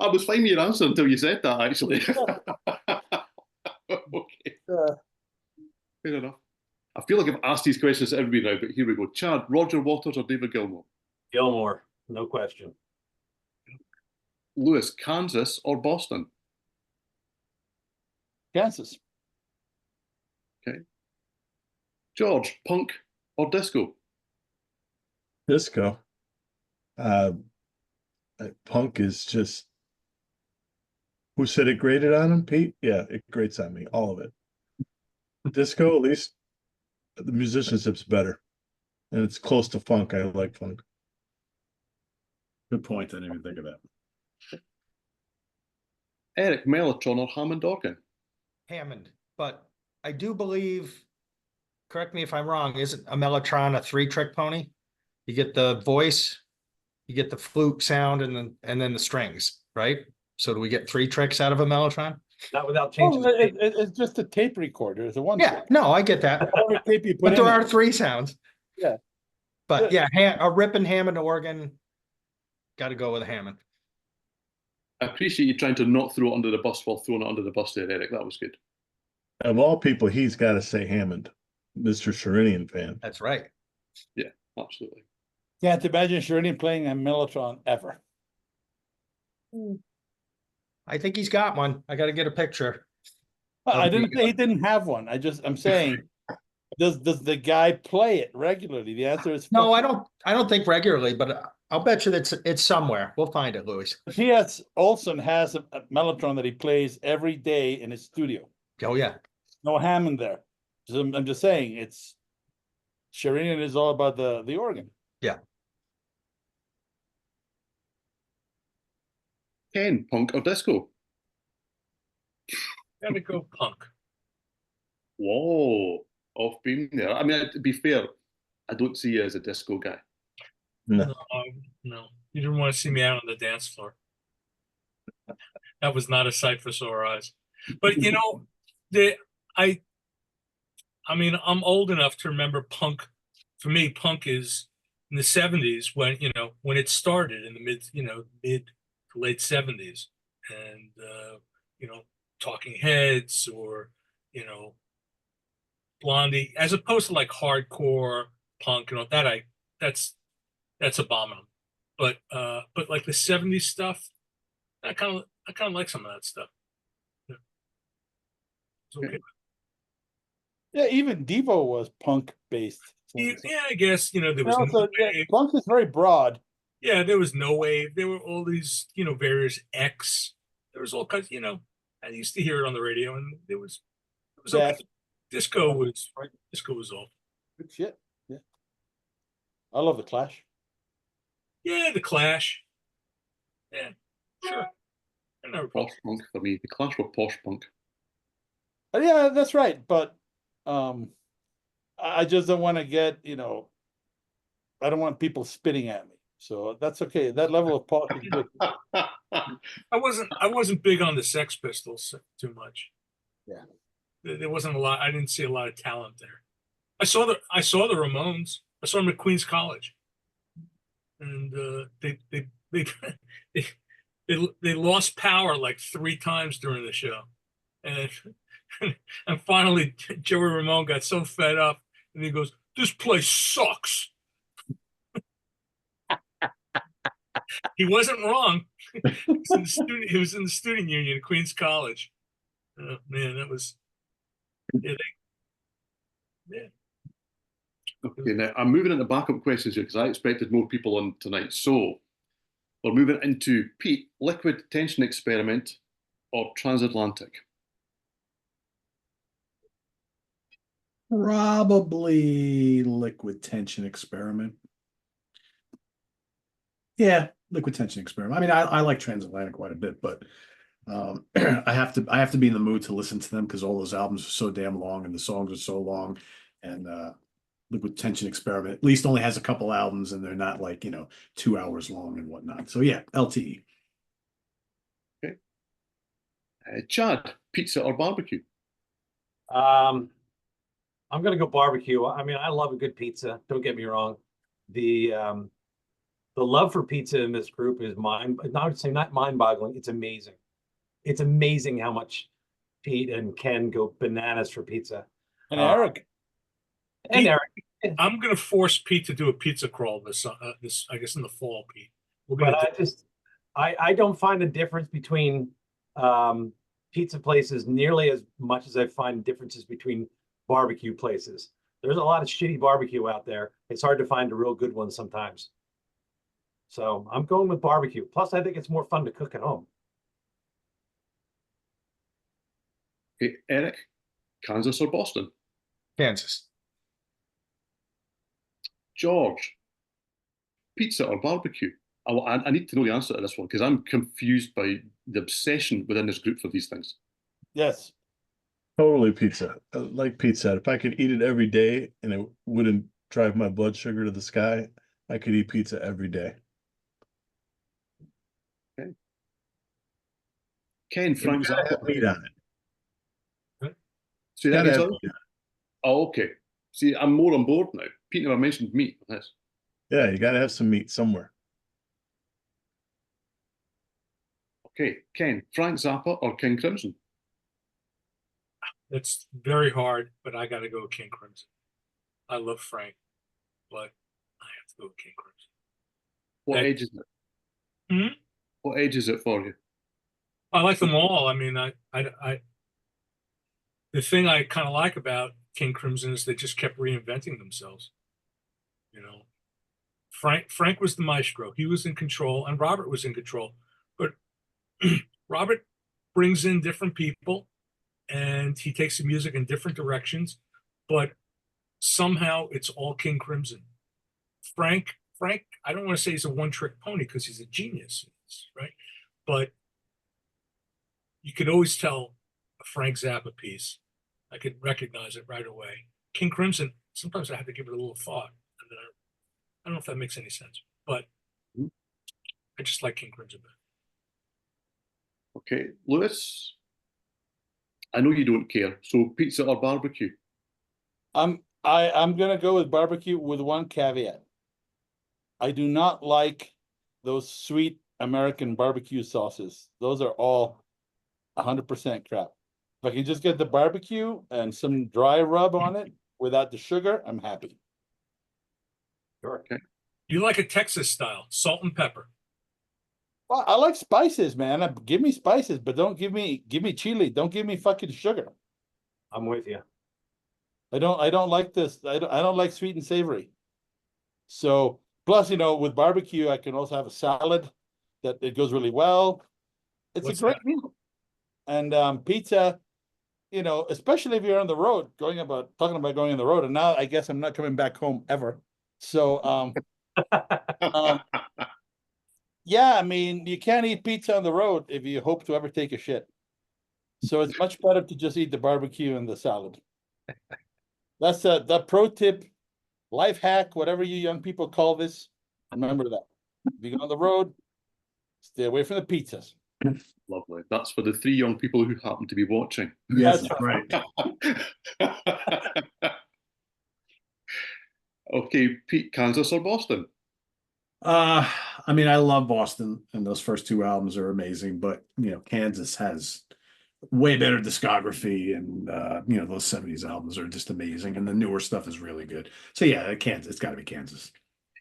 Speaker 2: was finding your answer until you said that, actually. Okay, fair enough. I feel like I've asked these questions to everybody now, but here we go. Chad, Roger Waters or David Gilmour?
Speaker 3: Gilmour, no question.
Speaker 2: Lewis, Kansas or Boston?
Speaker 5: Kansas.
Speaker 2: Okay. George, punk or disco?
Speaker 7: Disco. Punk is just. Who said it grated on him, Pete? Yeah, it grates on me, all of it. Disco, at least the musicianship's better, and it's close to funk. I like funk.
Speaker 1: Good point. I didn't even think of that.
Speaker 2: Eric, Mellotron or Hammond organ?
Speaker 6: Hammond. But I do believe, correct me if I'm wrong, isn't a Mellotron a 3-trick pony? You get the voice, you get the flute sound, and then the strings, right? So do we get 3 tricks out of a Mellotron?
Speaker 3: Not without changing
Speaker 5: Oh,
Speaker 3: the tape.
Speaker 5: it's just a tape recorder. It's a one.
Speaker 6: Yeah, no, I get that.
Speaker 5: Whatever tape you put
Speaker 6: But
Speaker 5: in
Speaker 6: there
Speaker 5: it.
Speaker 6: are 3 sounds.
Speaker 5: Yeah.
Speaker 6: But yeah, a ripping Hammond organ, got to go with a Hammond.
Speaker 2: I appreciate you trying to not throw it under the bus while throwing it under the bus there, Eric. That was good.
Speaker 7: Of all people, he's got to say Hammond, Mr. Sherinian fan.
Speaker 6: That's right.
Speaker 2: Absolutely.
Speaker 5: Can't imagine Sherinian playing a Mellotron ever.
Speaker 6: I think he's got one. I got to get a picture.
Speaker 5: I didn't say he didn't have one. I'm saying, does the guy play it regularly? The answer is
Speaker 6: No, I don't think regularly, but I'll bet you that it's somewhere. We'll find it, Louis.
Speaker 5: Olson has a Mellotron that he plays every day in his studio.
Speaker 6: Oh yeah.
Speaker 5: No Hammond there. So I'm just saying, it's Sherinian is all about the organ.
Speaker 2: Ken, punk or disco?
Speaker 4: Gotta go punk.
Speaker 2: Whoa, off beam there. I mean, to be fair, I don't see you as a disco guy.
Speaker 7: No.
Speaker 4: No, you didn't want to see me out on the dance floor. That was not a sight for sore eyes. But you know, I mean, I'm old enough to remember punk. For me, punk is in the 70s when, you know, when it started in the mid to late 70s. And you know, Talking Heads or, you know, Blondie, as opposed to like hardcore punk, you know, that's abominable. But like the 70s stuff, I kind of like some of that stuff. Yeah. It's okay.
Speaker 5: Yeah, even Devo was punk based.
Speaker 4: Yeah, I guess, you know, there was
Speaker 5: Also,
Speaker 4: no wave.
Speaker 5: punk is very broad.
Speaker 4: Yeah, there was no wave. There were all these, you know, various X. There was all kinds, you know, I used to hear it on the radio, and it was okay. Disco was off.
Speaker 5: Good shit. Yeah. I love the Clash.
Speaker 4: Yeah, the Clash. Yeah, sure. I never
Speaker 2: Posh punk for me. The Clash were posh punk.
Speaker 5: Yeah, that's right. But I just don't want to get, you know, I don't want people spitting at me. So that's okay. That level of posh is good.
Speaker 4: I wasn't big on the Sex Pistols too much.
Speaker 5: Yeah.
Speaker 4: There wasn't a lot. I didn't see a lot of talent there. I saw the Ramones. I saw them at Queens College, and they lost power like 3 times during the show, and and finally Joey Ramone got so fed up, and he goes, "This place sucks." He wasn't wrong. He was in the student union at Queens College. Oh, man, that was yeah.
Speaker 2: Okay, now I'm moving into backup questions here because I expected more people on tonight. So we're moving into Pete, liquid tension experiment or transatlantic?
Speaker 1: Probably liquid tension experiment. Yeah, liquid tension experiment. I mean, I like transatlantic quite a bit, but I have to be in the mood to listen to them because all those albums are so damn long and the songs are so long. And liquid tension experiment at least only has a couple albums and they're not like, you know, 2 hours long and whatnot. So yeah, LTE.
Speaker 2: Okay. Chad, pizza or barbecue?
Speaker 3: I'm gonna go barbecue. I mean, I love a good pizza. Don't get me wrong. The love for pizza in this group is I would say not mind-boggling. It's amazing. It's amazing how much Pete and Ken go bananas for pizza.
Speaker 5: And Eric.
Speaker 3: And
Speaker 4: Pete,
Speaker 3: Eric.
Speaker 4: I'm gonna force Pete to do a pizza crawl this I guess in the fall, Pete.
Speaker 3: I don't find a difference between pizza places nearly as much as I find differences between barbecue places. There's a lot of shitty barbecue out there. It's hard to find a real good one sometimes. So I'm going with barbecue. Plus, I think it's more fun to cook at home.
Speaker 2: Okay, Eric, Kansas or Boston?
Speaker 6: Kansas.
Speaker 2: George, pizza or barbecue? I need to know the answer to this one because I'm confused by the obsession within this group for these things.
Speaker 5: Yes.
Speaker 7: Totally pizza. Like Pete said, if I could eat it every day and it wouldn't drive my blood sugar to the sky, I could eat pizza every day.
Speaker 2: Okay. Ken, Frank
Speaker 7: Gotta have
Speaker 2: Zappa.
Speaker 7: meat on it.
Speaker 2: See that
Speaker 7: Gotta have
Speaker 2: again,
Speaker 7: meat on it.
Speaker 2: Oh, okay. See, I'm more on board now. Pete never mentioned meat. Yes.
Speaker 7: Yeah, you gotta have some meat somewhere.
Speaker 2: Okay, Ken, Frank Zappa or King Crimson?
Speaker 4: It's very hard, but I got to go with King Crimson. I love Frank, but I have to go with King Crimson.
Speaker 2: What
Speaker 4: That-
Speaker 2: age is it?
Speaker 4: Mhm.
Speaker 2: What age is it for you?
Speaker 4: I like them all. I mean, the thing I kind of like about King Crimson is they just kept reinventing themselves. You know, Frank was the maestro. He was in control, and Robert was in control. But Robert brings in different people, and he takes the music in different directions. But somehow it's all King Crimson. Frank, I don't want to say he's a one-trick pony because he's a genius, right? But you could always tell a Frank Zappa piece. I could recognize it right away. King Crimson, sometimes I have to give it a little thought. And then I don't know if that makes any sense, but I just like King Crimson better.
Speaker 2: Okay, Lewis. I know you don't care. So pizza or barbecue?
Speaker 5: I'm gonna go with barbecue with one caveat. I do not like those sweet American barbecue sauces. Those are all 100% crap. If I can just get the barbecue and some dry rub on it without the sugar, I'm happy.
Speaker 3: Sure.
Speaker 2: Okay.
Speaker 4: You like a Texas style, salt and pepper.
Speaker 5: Well, I like spices, man. Give me spices, but don't give me chili. Don't give me fucking sugar.
Speaker 3: I'm with you.
Speaker 5: I don't like this. I don't like sweet and savory. So plus, with barbecue, I can also have a salad that it goes really well. It's
Speaker 4: What's
Speaker 5: a great
Speaker 4: that?
Speaker 5: meal. And pizza, especially if you're on the road, talking about going on the road. And now I guess I'm not coming back home ever. So yeah, I mean, you can't eat pizza on the road if you hope to ever take a shit. So it's much better to just eat the barbecue and the salad. That's the pro tip, life hack, whatever you young people call this. Remember that. If you go on the road, stay away from the pizzas.
Speaker 2: Lovely. That's for the 3 young people who happen to be watching.
Speaker 1: Yes,
Speaker 5: That's
Speaker 1: right.
Speaker 2: Okay, Pete, Kansas or Boston?
Speaker 1: I mean, I love Boston, and those first 2 albums are amazing, but Kansas has way better discography, and those 70s albums are just amazing, and the newer stuff is really good. So yeah, Kansas, it's got to be Kansas.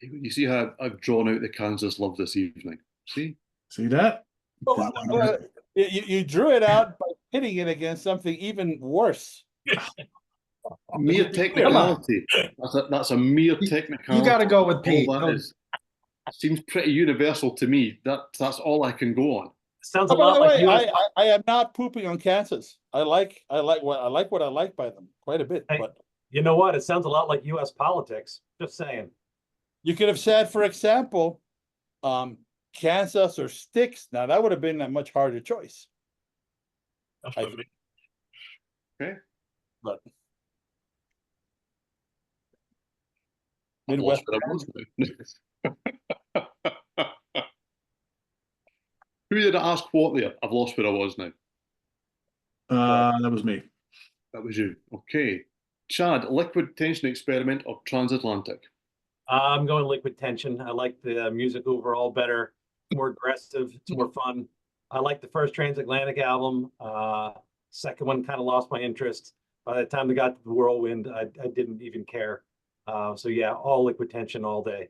Speaker 2: You see how I've drawn out the Kansas love this evening? See?
Speaker 1: See that?
Speaker 5: You drew it out by pitting it against something even worse.
Speaker 2: Mere technicality. That's a mere technicality.
Speaker 6: You got to go with Pete.
Speaker 2: All that is. Seems pretty universal to me. That's all I can go on.
Speaker 3: Sounds a
Speaker 5: Oh, by
Speaker 3: lot
Speaker 5: the
Speaker 3: like
Speaker 5: way,
Speaker 3: US.
Speaker 5: I am not pooping on Kansas. I like what I like by them quite a bit.
Speaker 3: Hey.
Speaker 5: But
Speaker 3: You know what? It sounds a lot like US politics. Just saying.
Speaker 5: you could have said, for example, Kansas or Styx. Now that would have been a much harder choice.
Speaker 4: That's
Speaker 5: I
Speaker 4: what I mean.
Speaker 2: Okay.
Speaker 5: But
Speaker 2: I've lost
Speaker 5: Midwest.
Speaker 2: where I was now. Who did I ask what there? I've lost where I was now.
Speaker 1: That was me.
Speaker 2: That was you. Okay. Chad, liquid tension experiment or transatlantic?
Speaker 3: I'm going liquid tension. I like the music overall better. It's more aggressive. It's more fun. I like the first transatlantic album. Second one kind of lost my interest. By the time they got to the whirlwind, I didn't even care. So yeah, all liquid tension all day.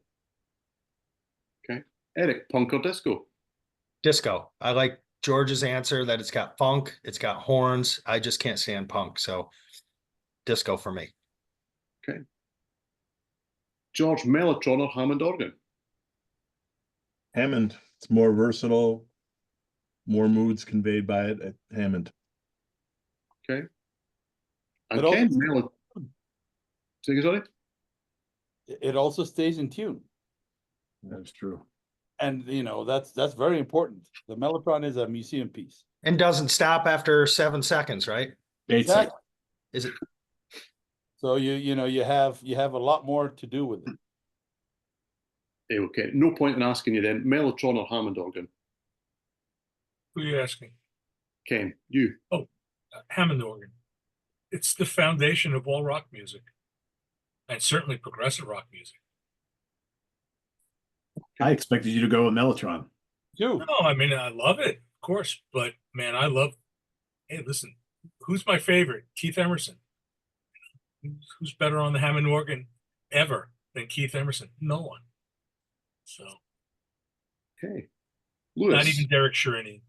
Speaker 2: Okay. Eric, punk or disco?
Speaker 6: Disco. I like George's answer that it's got funk, it's got horns. I just can't stand punk. So disco for me.
Speaker 2: Okay. George, Mellotron or Hammond organ?
Speaker 7: Hammond. It's more versatile, more moods conveyed by it at Hammond.
Speaker 2: Okay. And
Speaker 5: It also-
Speaker 2: Ken, say again, sorry?
Speaker 5: It also stays in tune.
Speaker 1: That's true.
Speaker 5: And that's very important. The Mellotron is a museum piece.
Speaker 6: And doesn't stop after 7 seconds, right?
Speaker 1: 8 seconds.
Speaker 6: Is it?
Speaker 5: So you have a lot more to do with it.
Speaker 2: Okay. No point in asking you then. Mellotron or Hammond organ?
Speaker 4: Who are you asking?
Speaker 2: Ken, you.
Speaker 4: Hammond organ. It's the foundation of all rock music, and certainly progressive rock music.
Speaker 1: I expected you to go with Mellotron.
Speaker 5: Too.
Speaker 4: No, I mean I love it, of course, but man, I love. Hey, listen, who's my favorite? Keith Emerson. Who's better on the Hammond organ ever than Keith Emerson? No one. So
Speaker 2: Okay.
Speaker 4: not
Speaker 2: Lewis.
Speaker 4: even Derek Sherinian.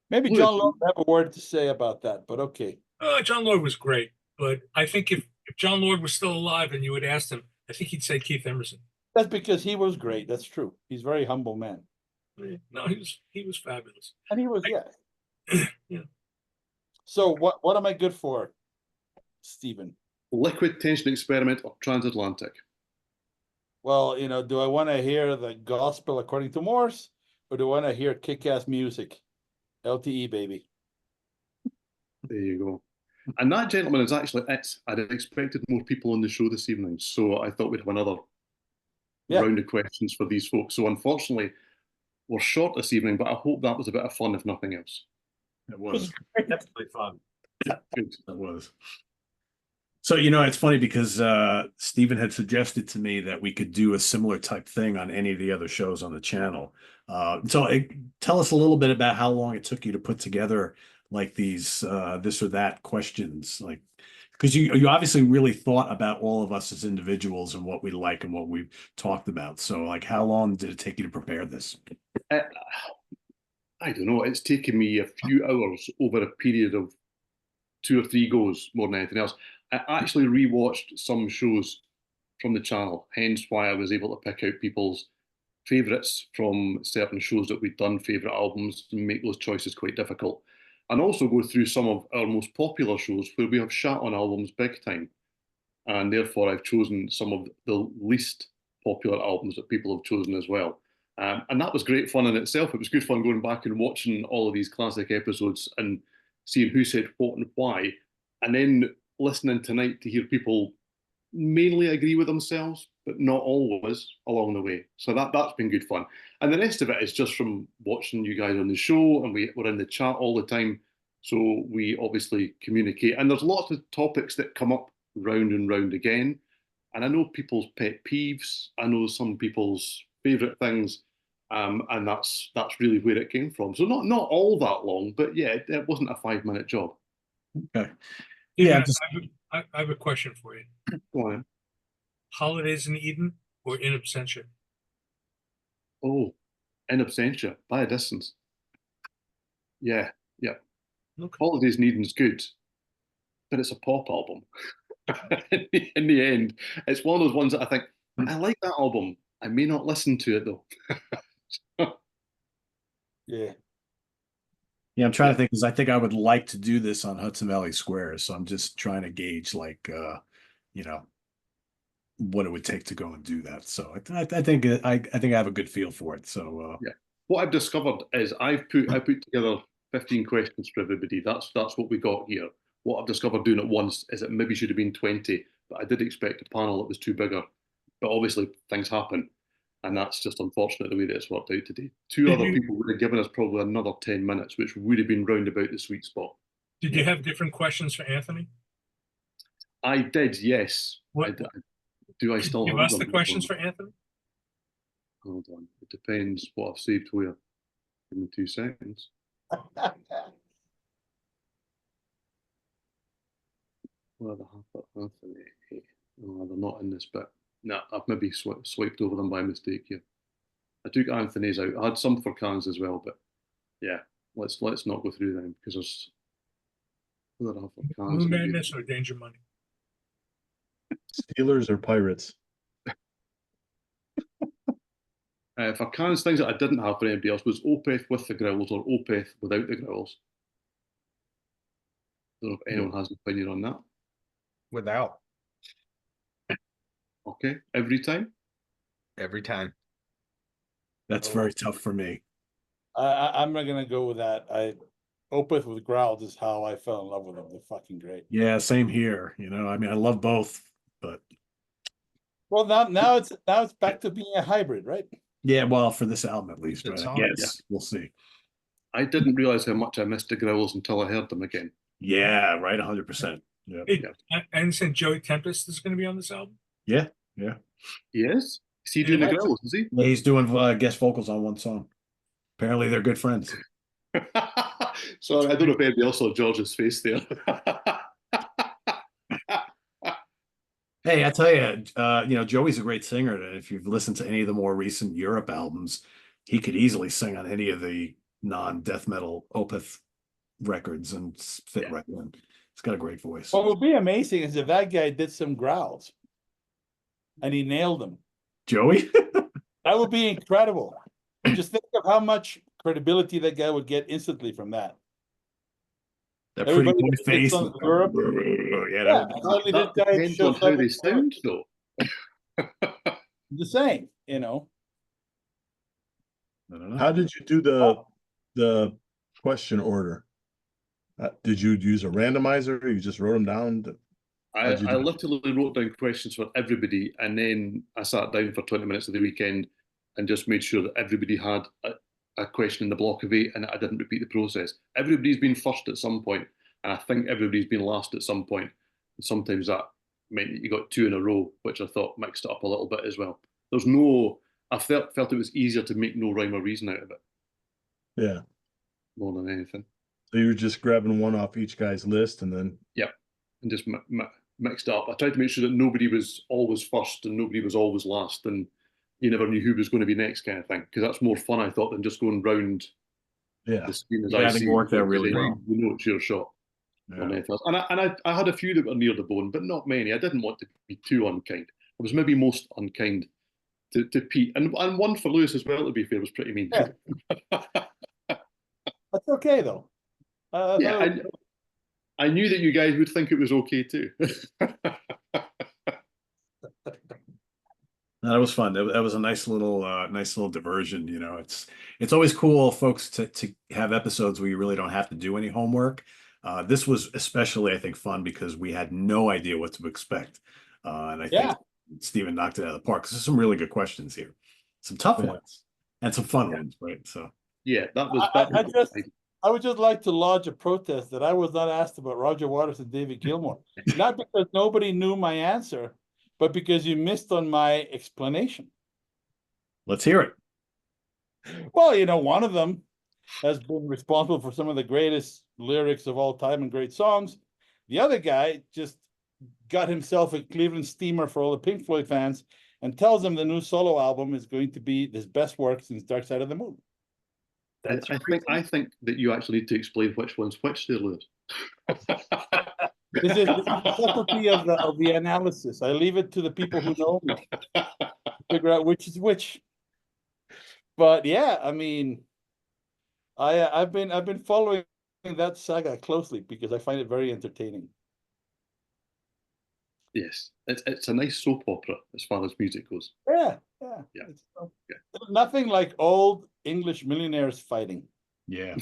Speaker 5: Maybe
Speaker 2: Lewis.
Speaker 5: John Lord would have a word to say about that, but okay.
Speaker 4: John Lord was great, but I think if John Lord was still alive and you had asked him, I think he'd say Keith Emerson.
Speaker 5: That's because he was great. That's true. He's a very humble man.
Speaker 4: No, he was fabulous.
Speaker 5: And he was, yeah.
Speaker 4: Yeah.
Speaker 5: So what am I good for, Stephen?
Speaker 2: Liquid tension experiment or transatlantic?
Speaker 5: Well, do I want to hear the gospel according to Morse, or do I want to hear kick-ass music? LTE, baby.
Speaker 2: There you go. And that gentleman is actually it. I'd expected more people on the show this evening, so I thought we'd have another round of questions for these folks. So unfortunately, we're short this evening, but I hope that was a bit of fun, if nothing else.
Speaker 1: It was.
Speaker 3: Definitely fun.
Speaker 2: Good.
Speaker 1: That was. So, it's funny because Stephen had suggested to me that we could do a similar type thing on any of the other shows on the channel. Tell us a little bit about how long it took you to put together like these this or that questions, like, because you obviously really thought about all of us as individuals and what we like and what we've talked about. So, like, how long did it take you to prepare this?
Speaker 2: I don't know. It's taken me a few hours over a period of 2 or 3 goes more than anything else. I actually rewatched some shows from the channel, hence why I was able to pick out people's favourites from certain shows that we'd done, favourite albums, and make those choices quite difficult. And also go through some of our most popular shows where we have shat on albums big time. And therefore, I've chosen some of the least popular albums that people have chosen as well. And that was great fun in itself. It was good fun going back and watching all of these classic episodes and seeing who said what and why. And then listening tonight to hear people mainly agree with themselves, but not always along the way. So that's been good fun. And the rest of it is just from watching you guys on the show, and we're in the chat all the time. So we obviously communicate. And there's lots of topics that come up round and round again. And I know people's pet peeves. I know some people's favourite things. And that's really where it came from. So not all that long, but yeah, it wasn't a 5-minute job.
Speaker 1: Okay.
Speaker 4: Yeah, I have a question for you.
Speaker 2: Go on.
Speaker 4: Holidays in Eden or In Absentia?
Speaker 2: Oh, In Absentia, by a distance. Yeah.
Speaker 4: Okay.
Speaker 2: Holidays in Eden's good, but it's a pop album. In the end, it's one of those ones that I think, I like that album. I may not listen to it though.
Speaker 5: Yeah.
Speaker 1: Yeah, I'm trying to think, because I think I would like to do this on Hudson Valley Square. So I'm just trying to gauge, like, what it would take to go and do that. So I think I have a good feel for it. So
Speaker 2: Yeah. What I've discovered is I put together 15 questions for everybody. That's what we got here. What I've discovered doing it once is it maybe should have been 20, but I did expect a panel that was too bigger. But obviously things happen. And that's just unfortunate the way that it's worked out today. Two other people would have given us probably another 10 minutes, which would have been round about the sweet spot.
Speaker 4: Did you have different questions for Anthony?
Speaker 2: I did, yes. Do I still have them?
Speaker 4: Give us the questions for Anthony?
Speaker 2: Hold on. It depends what I've saved where. Give me 2 seconds. Where the heck are Anthony? Oh, they're not in this bit. No, I've maybe swiped over them by mistake here. I took Anthony's out. I had some for Cans as well, but yeah, let's not go through them because there's
Speaker 4: Blue Madness or Danger Money?
Speaker 7: Steelers or Pirates?
Speaker 2: For Cans, things that I didn't have for anybody else was Opeth with the growls or Opeth without the growls. I don't know if anyone has an opinion on that.
Speaker 6: Without.
Speaker 2: Okay, every time?
Speaker 6: Every time.
Speaker 1: that's very tough for me.
Speaker 5: I'm not gonna go with that. Opeth with growls is how I fell in love with them. They're fucking great.
Speaker 1: Yeah, same here. I mean, I love both, but
Speaker 5: Well, now it's back to being a hybrid, right?
Speaker 1: yeah, well, for this album at least,
Speaker 6: It's
Speaker 1: right?
Speaker 6: on,
Speaker 1: Yes, we'll see.
Speaker 2: I didn't realize how much I missed the growls until I heard them again.
Speaker 1: Yeah, right, 100%. Yeah,
Speaker 4: Hey, I understand Joey Tempest is going to be on this album.
Speaker 1: yeah.
Speaker 2: He is? Is he doing the growls, is he?
Speaker 1: Yeah, he's doing guest vocals on one song. Apparently, they're good friends.
Speaker 2: Sorry, I don't know if anybody else saw George's face there.
Speaker 1: Hey, I tell you, Joey's a great singer. And if you've listened to any of the more recent Europe albums, he could easily sing on any of the non-death metal Opeth records and fit
Speaker 2: Yeah.
Speaker 1: right in. He's got a great voice.
Speaker 5: What would be amazing is if that guy did some growls and he nailed them.
Speaker 1: Joey?
Speaker 5: That would be incredible. Just think of how much credibility that guy would get instantly from that.
Speaker 1: That pretty
Speaker 5: Everybody
Speaker 1: boy
Speaker 5: that
Speaker 1: face.
Speaker 5: sits on Europe.
Speaker 1: Yeah,
Speaker 5: Yeah,
Speaker 1: that
Speaker 5: suddenly
Speaker 2: That
Speaker 5: this guy
Speaker 2: depends on
Speaker 5: shows
Speaker 2: how
Speaker 5: up
Speaker 2: they
Speaker 5: in Europe.
Speaker 2: sound, though.
Speaker 5: The same, you know.
Speaker 1: I don't know.
Speaker 7: How did you do the question order? Did you use a randomizer? You just wrote them down? How'd you
Speaker 2: I
Speaker 7: do it?
Speaker 2: literally wrote down questions for everybody, and then I sat down for 20 minutes of the weekend and just made sure that everybody had a question in the block of 8, and I didn't repeat the process. Everybody's been first at some point, and I think everybody's been last at some point. And sometimes that meant that you got 2 in a row, which I thought mixed it up a little bit as well. I felt it was easier to make no rhyme or reason out of it
Speaker 7: Yeah.
Speaker 2: more than anything.
Speaker 7: So you were just grabbing one off each guy's list and then
Speaker 2: And just mixed it up. I tried to make sure that nobody was always first and nobody was always last, and you never knew who was going to be next, kind of thing. Because that's more fun, I thought, than just going round
Speaker 7: yeah.
Speaker 2: the screen as
Speaker 1: Yeah,
Speaker 2: I
Speaker 1: I think
Speaker 2: see
Speaker 1: it worked out really
Speaker 2: then
Speaker 1: well.
Speaker 2: You know it's your shot.
Speaker 1: Yeah.
Speaker 2: On anything else. And I had a few that were near the bone, but not many. I didn't want to be too unkind. I was maybe most unkind to Pete, and one for Lewis as well. To be fair, was pretty mean.
Speaker 5: Yeah. That's okay though.
Speaker 2: Yeah, I knew that you guys would think it was okay too.
Speaker 1: That was fun. That was a nice little diversion. It's always cool, folks, to have episodes where you really don't have to do any homework. This was especially, I think, fun because we had no idea what to expect, and I think Steven knocked it out of the park. 'Cause there's some really good questions here, some tough ones, and some fun ones, right? So
Speaker 2: yeah, that was.
Speaker 5: I would just like to lodge a protest that I was not asked about Roger Waters and David Gilmour. Not because nobody knew my answer, but because you missed on my explanation.
Speaker 1: let's hear it.
Speaker 5: Well, one of them has been responsible for some of the greatest lyrics of all time and great songs. The other guy just got himself a Cleveland steamer for all the Pink Floyd fans and tells them the new solo album is going to be his best work since Dark Side of the Moon.
Speaker 2: I think that you actually need to explain which one's which there, Lewis.
Speaker 5: This is the subtlety of the analysis. I leave it to the people who know me to figure out which is which. But yeah, I mean, I've been following that saga closely because I find it very entertaining.
Speaker 2: Yes, it's a nice soap opera as far as music goes.
Speaker 5: Yeah. It's, nothing like old English millionaires fighting.
Speaker 1: Yeah.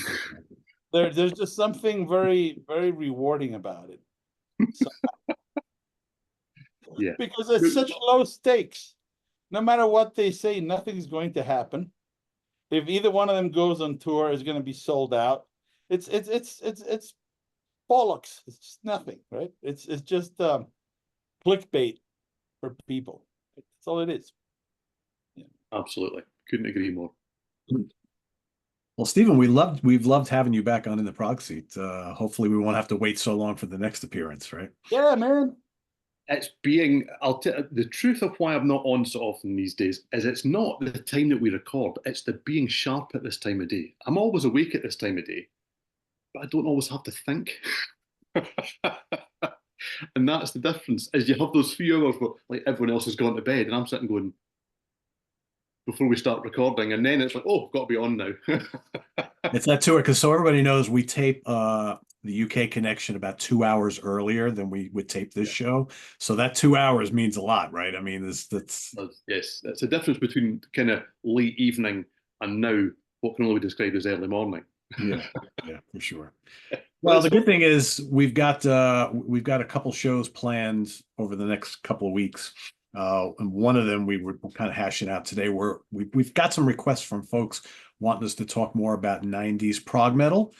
Speaker 5: There's just something very, very rewarding about it.
Speaker 2: Yeah.
Speaker 5: Because it's such low stakes. No matter what they say, nothing's going to happen. If either one of them goes on tour, it's going to be sold out. It's bollocks. It's just nothing, right? It's just clickbait for people. That's all it is.
Speaker 2: Yeah. Absolutely, couldn't agree more.
Speaker 1: Well, Steven, we've loved having you back on In the Prog Seat. Hopefully we won't have to wait so long for the next appearance, right?
Speaker 5: Yeah, man.
Speaker 2: It's the truth of why I'm not on so often these days is it's not the time that we record, it's the being sharp at this time of day. I'm always awake at this time of day, but I don't always have to think. And that's the difference, is you have those few hours where like everyone else has gone to bed and I'm sitting going, before we start recording, and then it's like, oh, got to be on now.
Speaker 1: It's that tour, because so everybody knows we tape the UK connection about 2 hours earlier than we would tape this show. So that 2 hours means a lot, right? I mean, that's
Speaker 2: yes, it's a difference between kind of late evening and now what can only be described as early morning.
Speaker 1: yeah, for sure. Well, the good thing is we've got a couple shows planned over the next couple of weeks. And one of them we were kind of hashing out today. We've got some requests from folks wanting us to talk more about 90s prog metal,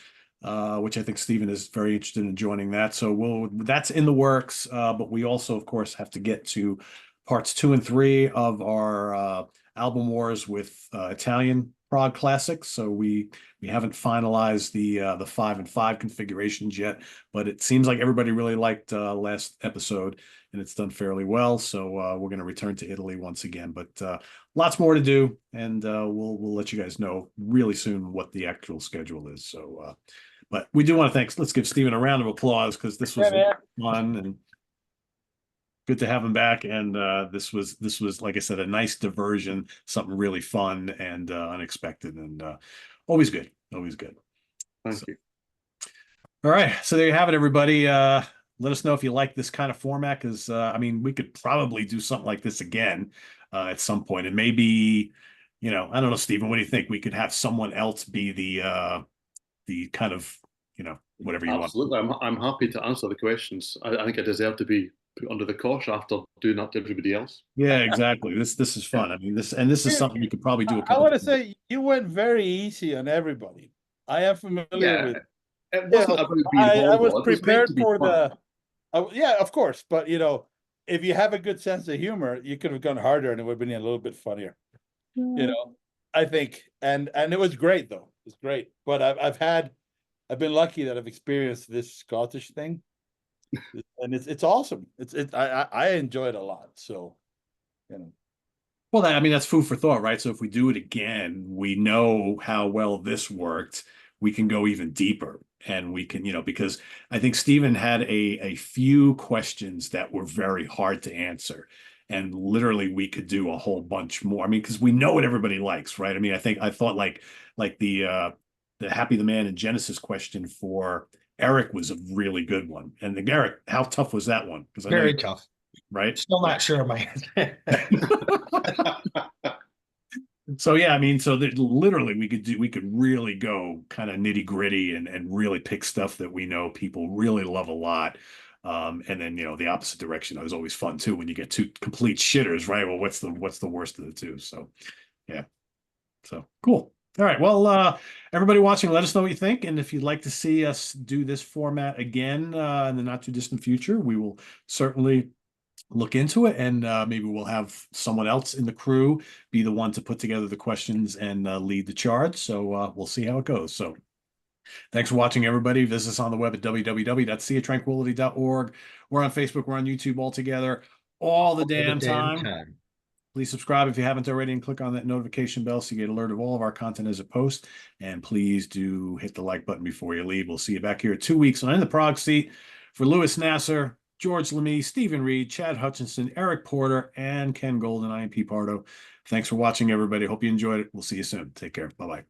Speaker 1: which I think Steven is very interested in joining that. So that's in the works. But we also, of course, have to get to parts 2 and 3 of our album wars with Italian Prog Classic, so we haven't finalized the 5-and-5 configurations yet, but it seems like everybody really liked last episode, and it's done fairly well. So we're going to return to Italy once again, but lots more to do, and we'll let you guys know really soon what the actual schedule is. So, but we do want to thank. Let's give Steven a round of applause because this was fun and good to have him back. And this was, like I said, a nice diversion, something really fun and unexpected, and always good, always good.
Speaker 2: Thank you.
Speaker 1: All right, so there you have it, everybody. Let us know if you like this kind of format, because I mean, we could probably do something like this again at some point, and maybe, I don't know, Stephen, what do you think? We could have someone else be the kind of, whatever you want.
Speaker 2: Absolutely. I'm happy to answer the questions. I think I deserve to be put under the cosh after doing that to everybody else.
Speaker 1: Yeah, exactly. This is fun. I mean, this is something we could probably do.
Speaker 5: I want to say you went very easy on everybody. I am familiar with.
Speaker 2: It wasn't about being
Speaker 5: I was
Speaker 2: horrible.
Speaker 5: prepared
Speaker 2: It was meant to be
Speaker 5: for
Speaker 2: fun.
Speaker 5: yeah, of course. But if you have a good sense of humor, you could have gone harder and it would have been a little bit funnier. I think, and it was great though. It was great. But I've been lucky that I've experienced this Scottish thing, and it's awesome. I enjoy it a lot. So,
Speaker 1: Well, I mean, that's food for thought, right? So if we do it again, we know how well this worked. We can go even deeper, and we can, because I think Steven had a few questions that were very hard to answer, and literally we could do a whole bunch more. I mean, because we know what everybody likes, right? I mean, I thought like the Happy the Man in Genesis question for Eric was a really good one. And Eric, how tough was that one? Because
Speaker 6: Very tough.
Speaker 1: Right?
Speaker 6: Still not sure of my answer.
Speaker 1: So yeah, I mean, so that literally we could really go kind of nitty gritty and really pick stuff that we know people really love a lot. And then the opposite direction is always fun too when you get two complete shitters, right? Well, what's the worst of the two? So yeah. So cool. All right. Well, everybody watching, let us know what you think. And if you'd like to see us do this format again in the not too distant future, we will certainly look into it, and maybe we'll have someone else in the crew be the one to put together the questions and lead the charge. So we'll see how it goes. So thanks for watching, everybody. Visit us on the web at www.seatranquility.org. We're on Facebook. We're on YouTube all together all the damn time. Please subscribe if you haven't already, and click on that notification bell so you get alert of all of our content as it posts. And please do hit the like button before you leave. We'll see you back here in 2 weeks on In the Prog Seat. For Louis Nasser, George Lemie, Steven Reid, Chad Hutchinson, Eric Porter, and Ken Golden, I am P. Pardo. Thanks for watching, everybody. Hope you enjoyed it. We'll see you soon. Take care. Bye-bye.